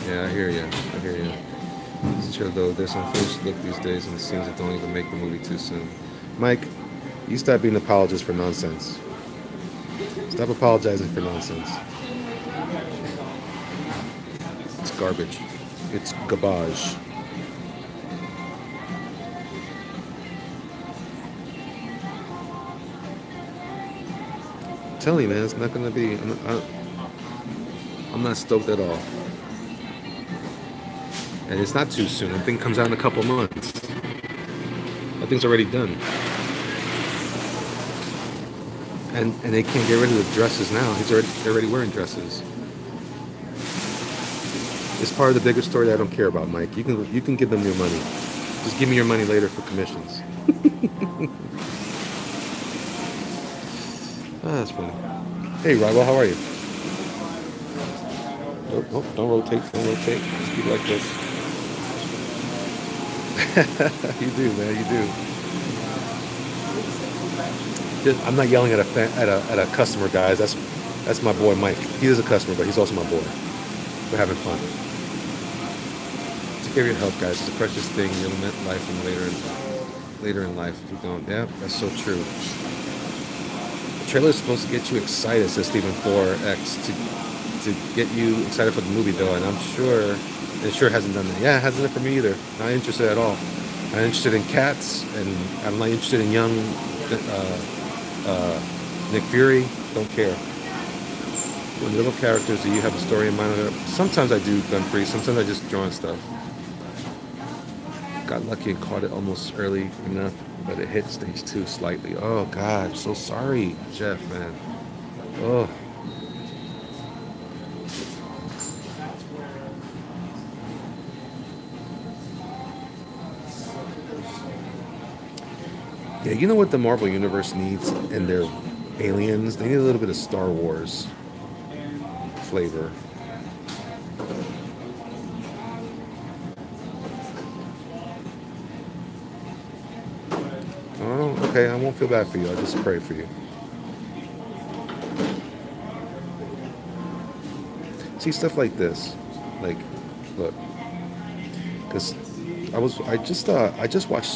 Yeah, I hear you. I hear you. It's true though. There's some finished look these days, and it seems that don't even make the movie too soon. Mike, you stop being an apologist for nonsense. Stop apologizing for nonsense. It's garbage. It's garbage. I'm telling you, man, it's not gonna be. I'm not stoked at all. And it's not too soon. The thing comes out in a couple months. That thing's already done. And they can't get rid of the dresses now. They're already wearing dresses. It's part of the bigger story that I don't care about, Mike. You can give them your money. Just give me your money later for commissions. Ah, that's funny. Hey, Rival, how are you? Oh, don't rotate. Don't rotate. Just keep like this. You do, man. You do. I'm not yelling at a customer, guys. That's my boy Mike. He is a customer, but he's also my boy. We're having fun. Take care of your health, guys. It's a precious thing. You'll meet life and later in life if you don't. Yeah, that's so true. The trailer is supposed to get you excited, says Stephen 4X, to get you excited for the movie, though, and I'm sure it sure hasn't done that. Yeah, it hasn't done it for me either. Not interested at all. I'm interested in cats, and I'm not interested in young Nick Fury. Don't care. When little characters, do you have a story in mind? Sometimes I do, Gun Free. Sometimes I just draw stuff. Got lucky and caught it almost early enough, but it hit stage 2 slightly. Oh God, I'm so sorry, Jeff, man. Oh. Yeah, you know what the Marvel Universe needs in their aliens? They need a little bit of Star Wars flavor. Oh, okay, I won't feel bad for you. I'll just pray for you. See, stuff like this. Like, look. because I just watched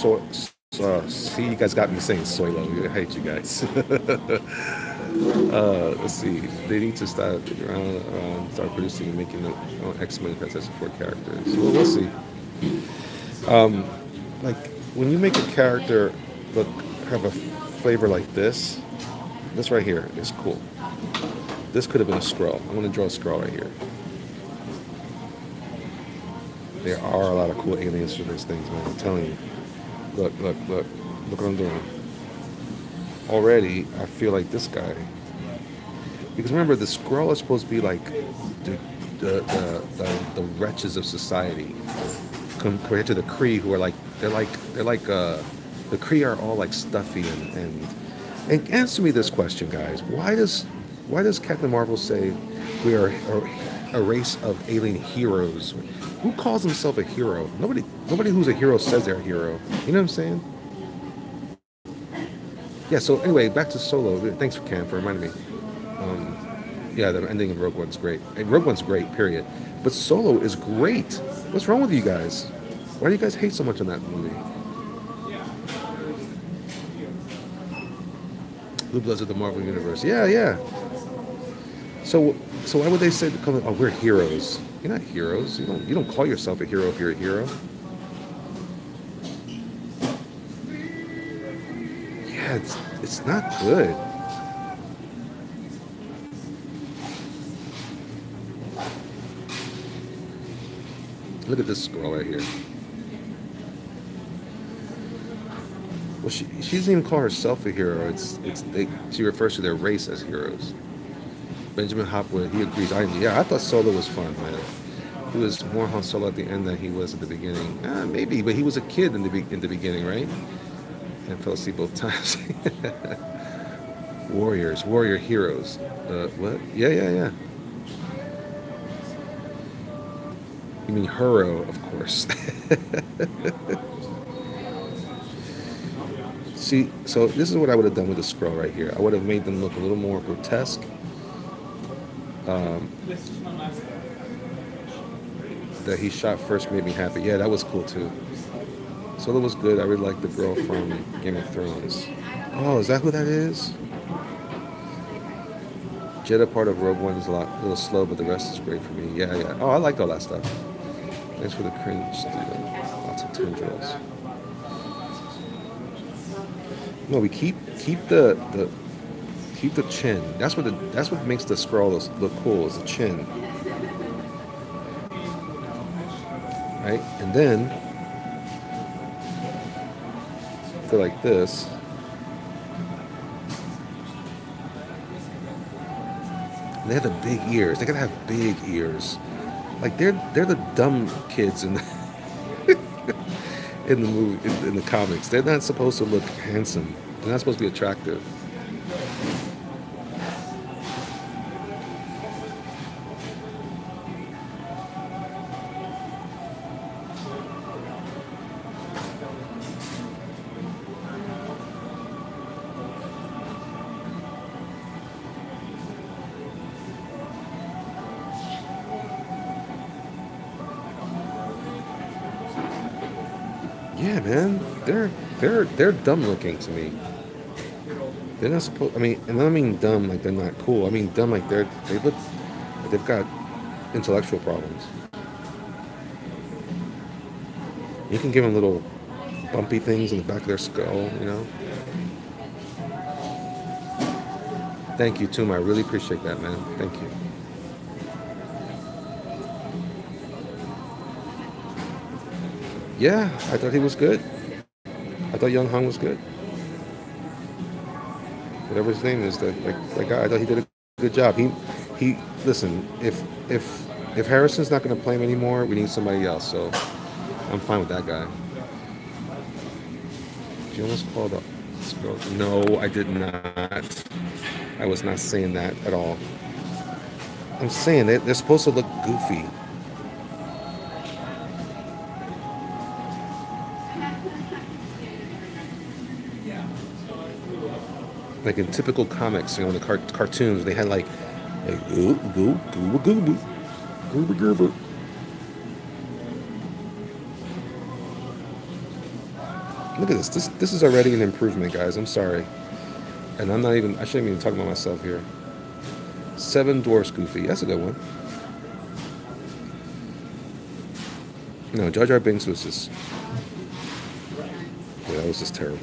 see, you guys got me saying Soilo. I hate you guys. Let's see. They need to start producing and making their own X-Men Fantastic Four characters. Well, we'll see. Like when you make a character look have a flavor like this right here is cool. This could have been a scroll. I'm gonna draw a scroll right here. There are a lot of cool aliens for those things, man. I'm telling you. Look what I'm doing. Already, I feel like this guy. Because remember, the Skrull is supposed to be like the wretches of society compared to the Kree, who are like the Kree are all like stuffy and answer me this question, guys. Why does Captain Marvel say we are a race of alien heroes? Who calls himself a hero? Nobody who's a hero says they're a hero. You know what I'm saying? Yeah, so anyway, back to Solo. Thanks, Cam, for reminding me. Yeah, the ending of Rogue One's great. And Rogue One's great, period. But Solo is great. What's wrong with you guys? Why do you guys hate so much on that movie? Blue Bloods of the Marvel Universe. Yeah. So why would they say, oh, we're heroes? You're not heroes. You don't call yourself a hero if you're a hero. Yeah, it's not good. Look at this scroll right here. Well, she doesn't even call herself a hero. She refers to their race as heroes. Benjamin Hopwood, he agrees. I thought Solo was fun, man. He was more Han Solo at the end than he was at the beginning. Maybe, but he was a kid in the beginning, right? And fell asleep both times. Warrior heroes. What? Yeah. You mean hero, of course. See, so this is what I would have done with the Skrull right here. I would have made them look a little more grotesque. That he shot first made me happy. Yeah, that was cool too. Solo was good. I really liked the girl from Game of Thrones. Oh, is that who that is? Jeddah part of Rogue One is a little slow, but the rest is great for me. Yeah. Oh, I liked all that stuff. Thanks for the cringe, Steven. Lots of tendrils. No, we keep the chin. That's what makes the Skrull look cool, is the chin. Right? And then if they're like this. And they have the big ears. They gotta have big ears. Like they're the dumb kids in the in the movie, in the comics. They're not supposed to look handsome. They're not supposed to be attractive. Yeah, man, they're dumb looking to me. They're not supposed. I mean, and I don't mean dumb like they're not cool. I mean dumb like they look like they've got intellectual problems. You can give them little bumpy things in the back of their skull, you know. Thank you, Toom. I really appreciate that, man. Thank you. Yeah, I thought he was good. I thought Young Han was good. Whatever his name is, that guy, I thought he did a good job. He listen. If Harrison's not going to play him anymore, we need somebody else. So I'm fine with that guy. Did you almost call the Skrull? No, I did not. I was not saying that at all. I'm saying they're supposed to look goofy. Like in typical comics, you know, the cartoons, they had like gooba gooba gooba gooba gooba. Look at this. This is already an improvement, guys. I'm sorry. And I'm not even, I shouldn't even talk about myself here. Seven Dwarfs Goofy. That's a good one. No, Jar Jar Binks was just, yeah, that was just terrible.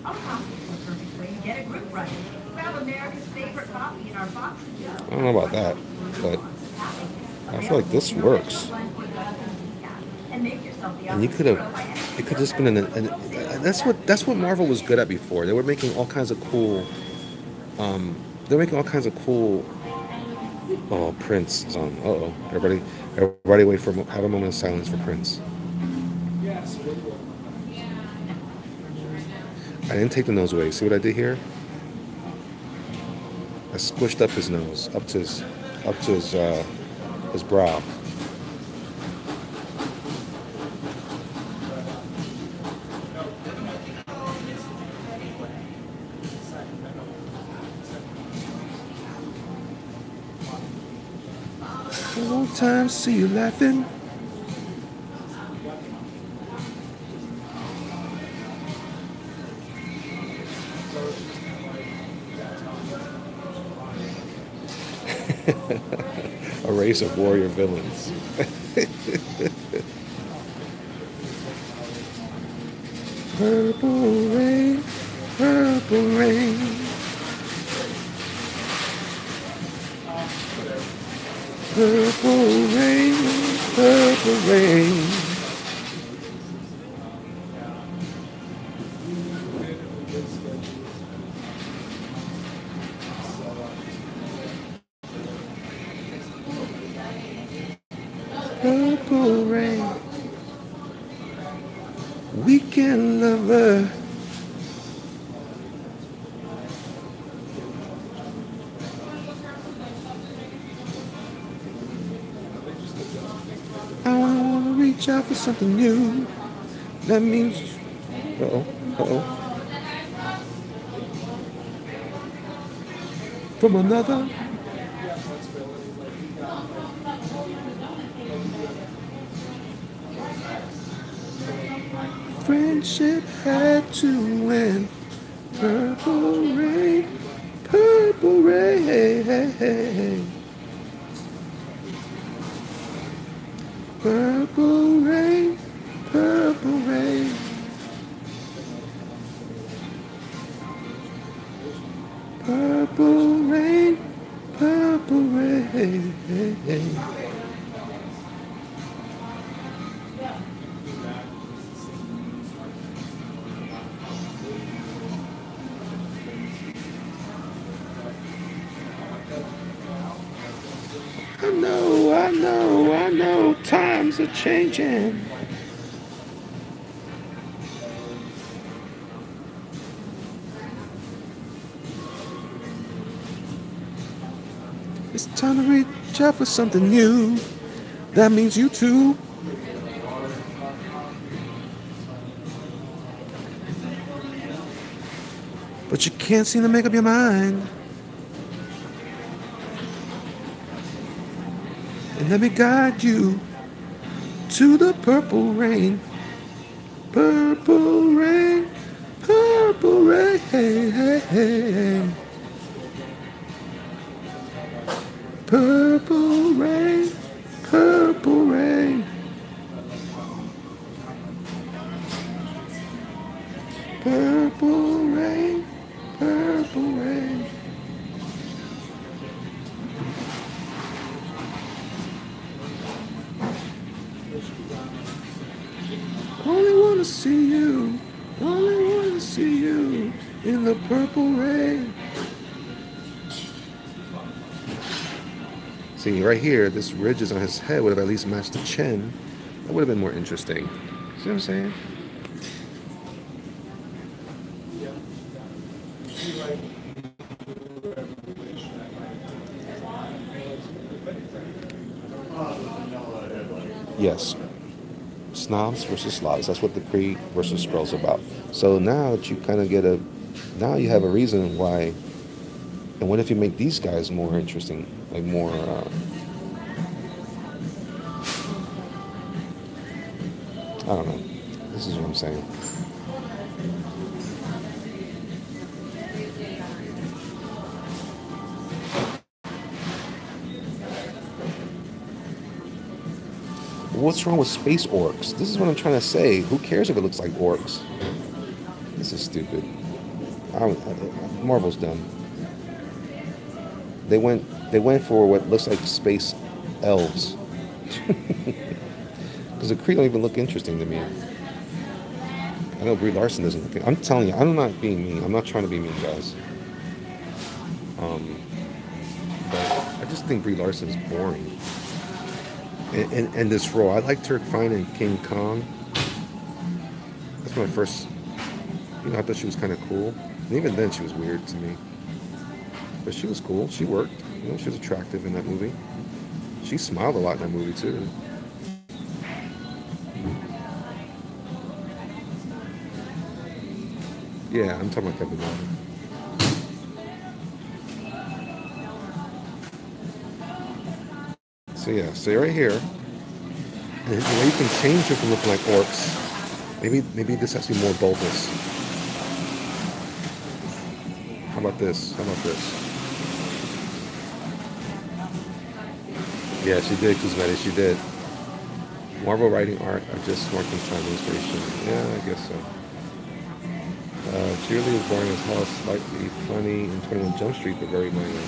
Our coffee is the perfect way to get a group running. Grab America's favorite coffee in our box of Joe. I don't know about that, but I feel like this works. And you could have, it could just been that's what Marvel was good at before. They were making all kinds of cool, they're making all kinds of cool. Oh, Prince is on. Uh-oh, everybody, wait for have a moment of silence for Prince. I didn't take the nose away. See what I did here? I squished up his nose, up to his brow. A long time, see you laughing. A race of warrior villains. Purple rain, purple rain. Purple rain, purple rain. Purple rain. Weekend lover. I wanna reach out for something new. That means, from another. Friendship had to win. Purple rain, purple rain. Purple rain, purple rain. Purple rain, purple rain. I know, times are changing. It's time to reach out for something new. That means you too. But you can't seem to make up your mind. And let me guide you to the purple rain. Purple rain, purple rain. Purple rain, purple rain. Purple rain, purple rain. Only wanna see you, only wanna see you in the purple rain. See, right here, this ridges on his head would have at least matched the chin. That would have been more interesting. See what I'm saying? Yes. Snobs versus slobs. That's what the pre versus scroll's about. So now that you kind of get now you have a reason why. And what if you make these guys more interesting, like more I don't know. This is what I'm saying. What's wrong with space orcs? This is what I'm trying to say. Who cares if it looks like orcs? This is stupid. Marvel's dumb. They went for what looks like space elves. Because the Kree don't even look interesting to me. I know Brie Larson doesn't look. I'm telling you, I'm not being mean. I'm not trying to be mean, guys. Um, but I just think Brie Larson is boring. And this role, I liked her fine in King Kong. That's my first. I thought she was kind of cool. And even then, she was weird to me. But she was cool. She worked. She was attractive in that movie. She smiled a lot in that movie too. Yeah, I'm talking about Kevin Martin. So yeah, so right here, and the way you can change it from looking like orcs. Maybe this has to be more bulbous. How about this? How about this? Yeah, she did, Kuzmeti, she did. Marvel writing art, I just want to find inspiration. Yeah, I guess so. Cheerleader was born as hell, slightly funny in 21 Jump Street, but very minor.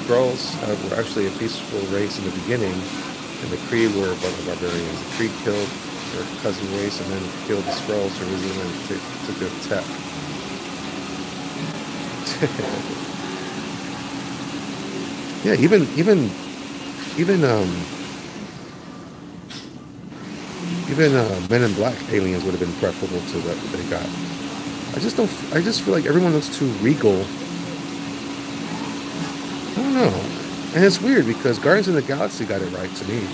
Skrulls were actually a peaceful race in the beginning, and the Kree were a bunch of barbarians. The Kree killed their cousin race and then killed the Skrulls to resume and took their tech. Yeah, even Men in Black aliens would have been preferable to what they got. I just don't. I just feel like everyone looks too regal. I don't know, and it's weird because Guardians of the Galaxy got it right to me.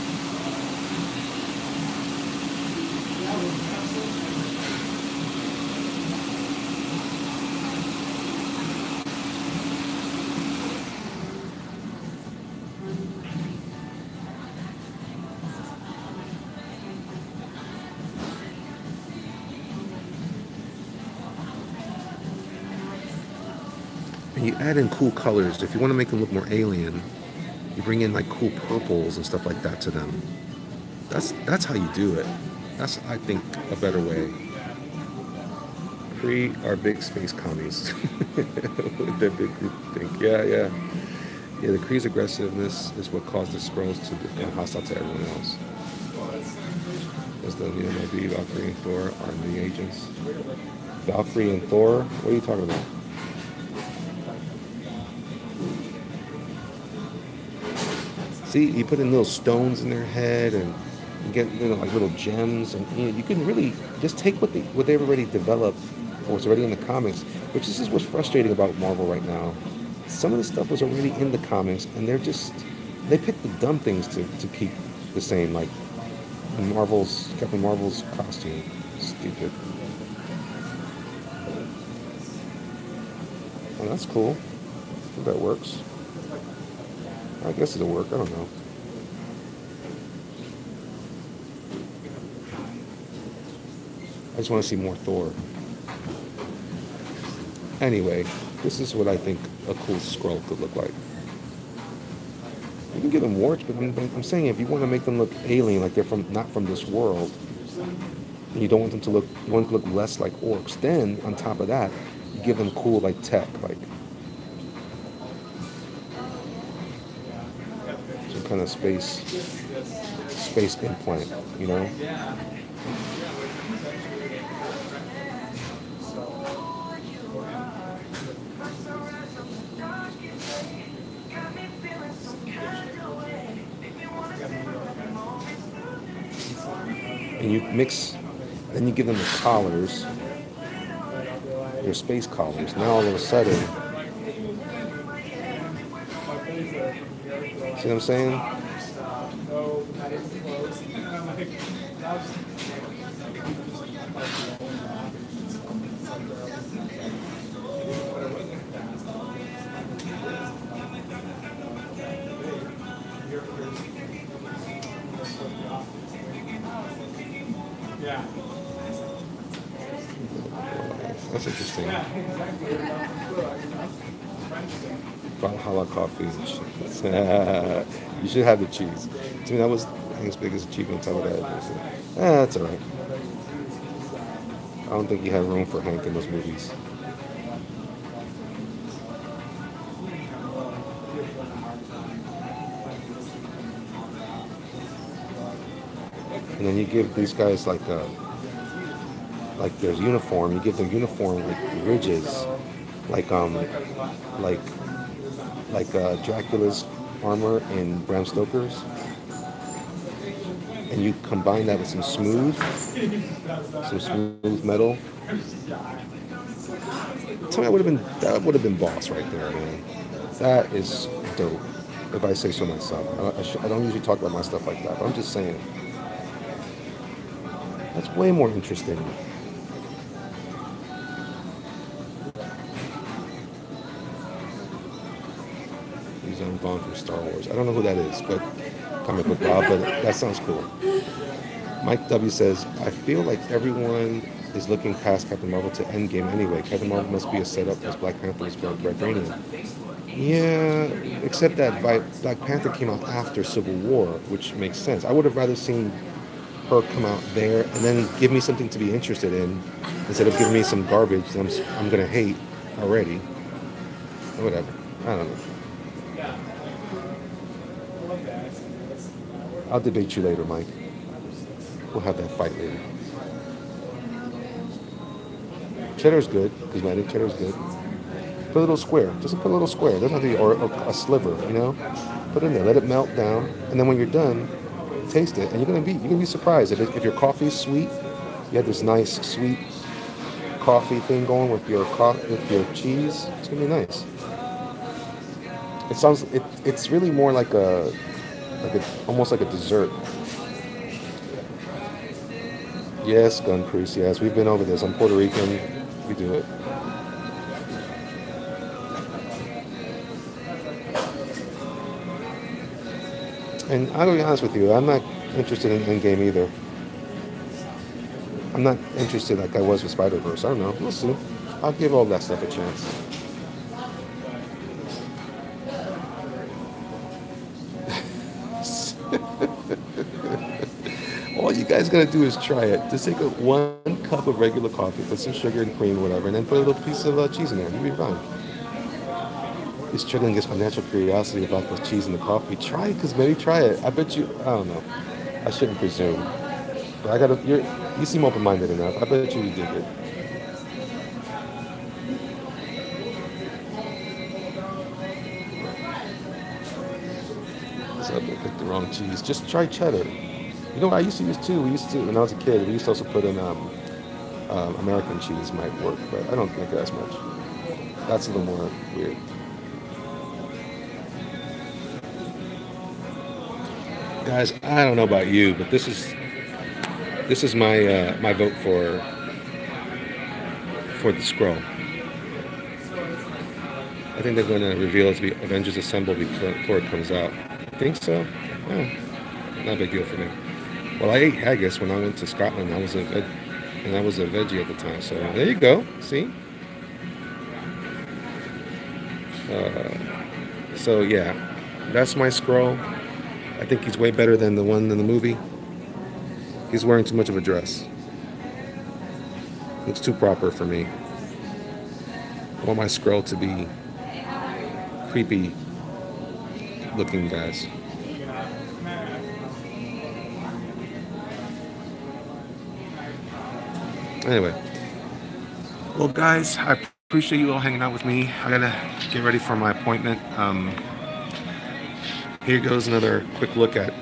And you add in cool colors. If you want to make them look more alien, you bring in like cool purples and stuff like that to them. That's how you do it. That's, I think, a better way. Kree are big space commies. Their big group think. Yeah. The Kree's aggressiveness is what caused the Skrulls to become hostile to everyone else. As the MIB, Valkyrie and Thor are the agents. Valkyrie and Thor? What are you talking about? See, you put in little stones in their head and you get like little gems, and you can really just take what they've already developed or what's already in the comics, which this is what's frustrating about Marvel right now. Some of the stuff was already in the comics, and they pick the dumb things to keep the same, like Captain Marvel's costume. Stupid. Oh, that's cool. I think that works. I guess it'll work. I don't know. I just want to see more Thor. Anyway, this is what I think a cool Skrull could look like. You can give them warts, but I'm saying if you want to make them look alien, like they're not from this world, and you don't want them to look, you want them to look less like orcs, then on top of that, you give them cool like tech, like some kind of space implant, you know? And you mix, then you give them the collars, their space collars. Now all of a sudden, see what I'm saying? That's interesting. Valhalla coffee. You should have the cheese. To me, that was Hank's biggest achievement. I would have. That's alright. I don't think you have room for Hank in those movies. And then you give these guys like their uniform. You give them uniform like ridges, like Dracula's armor in Bram Stoker's, and you combine that with some smooth metal. Tell me, that would have been boss right there, man. That is dope. If I say so myself, I don't usually talk about my stuff like that, but I'm just saying that's way more interesting. Vaughn from Star Wars. I don't know who that is, but comic book Bob, but that sounds cool. Mike W says, I feel like everyone is looking past Captain Marvel to Endgame anyway. Captain Marvel must be a setup as Black Panther's vibranium. Yeah, except that Black Panther came out after Civil War, which makes sense. I would have rather seen her come out there and then give me something to be interested in instead of giving me some garbage that I'm going to hate already. Whatever. I don't know. I'll debate you later, Mike. We'll have that fight later. Cheddar's good. Cosmetic cheddar's good. Put a little square. Just put a little square. It doesn't have to be or a sliver, you know? Put it in there. Let it melt down. And then when you're done, taste it. And you're gonna be surprised. If your coffee's sweet, you have this nice sweet coffee thing going with your cheese, it's gonna be nice. It's really more like almost like a dessert. Yes, Gun Priest, yes, we've been over this. I'm Puerto Rican, we do it. And I'm gonna be honest with you, I'm not interested in Endgame either. I'm not interested like I was with Spider-Verse. I don't know, we'll see. I'll give all that stuff a chance. All you guys gotta do is try it. Just take 1 cup of regular coffee, put some sugar and cream, whatever, and then put a little piece of cheese in there. You'll be fine. It's triggering against my natural curiosity about the cheese and the coffee. Try it, cause maybe try it. I bet you. I don't know. I shouldn't presume. But you seem open-minded enough. I bet you dig it. So I picked the wrong cheese. Just try cheddar. You know what I used to use too? When I was a kid, we used to also put in American cheese might work, but I don't think it as much. That's a little more weird. Guys, I don't know about you, but this is my my vote for the scroll. I think they're going to reveal it to be Avengers Assemble before it comes out. Think so? Yeah, not a big deal for me. Well, I ate haggis when I went to Scotland. I was a veggie at the time. So there you go. See? So yeah, that's my scroll. I think he's way better than the one in the movie. He's wearing too much of a dress. Looks too proper for me. I want my scroll to be creepy looking guys. Anyway, well guys, I appreciate you all hanging out with me. I gotta get ready for my appointment. Here goes another quick look at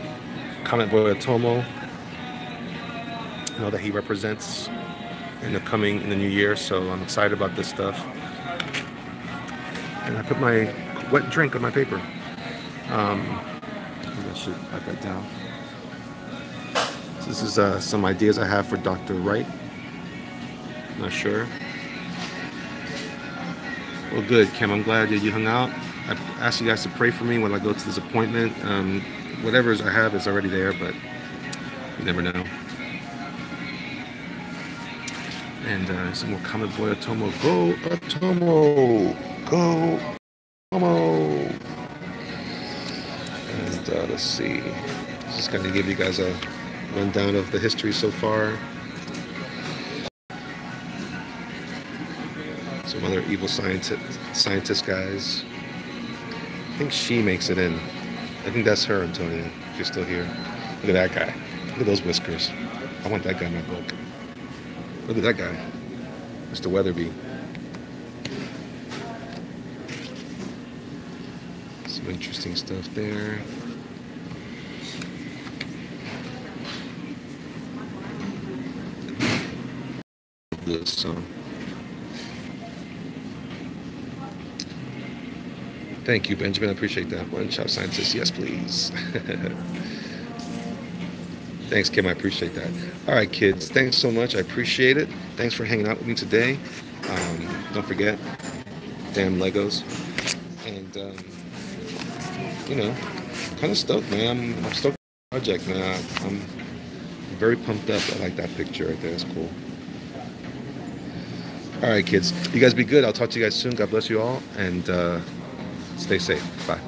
Comic Boy Otomo. I know that he represents in the new year, so I'm excited about this stuff. And I put my wet drink on my paper. I should write that down. So this is some ideas I have for Dr. Wright. Not sure. Well, good, Kim. I'm glad that you hung out. I asked you guys to pray for me when I go to this appointment. Whatever I have is already there, but you never know. And some more Comic Boy Atomo. Go Atomo! Go Atomo! And let's see. Just going to give you guys a rundown of the history so far. Some other evil scientist guys. I think she makes it in. I think that's her, Antonia, if you're still here. Look at that guy. Look at those whiskers. I want that guy in my book. Look at that guy. Mr. Weatherby. Some interesting stuff there. This Thank you, Benjamin. I appreciate that. One shop scientist. Yes, please. Thanks, Kim. I appreciate that. All right, kids. Thanks so much. I appreciate it. Thanks for hanging out with me today. Don't forget, damn Legos. And, you know, kind of stoked, man. I'm stoked for the project, man. I'm very pumped up. I like that picture right there. That's cool. All right, kids. You guys be good. I'll talk to you guys soon. God bless you all. And stay safe. Bye.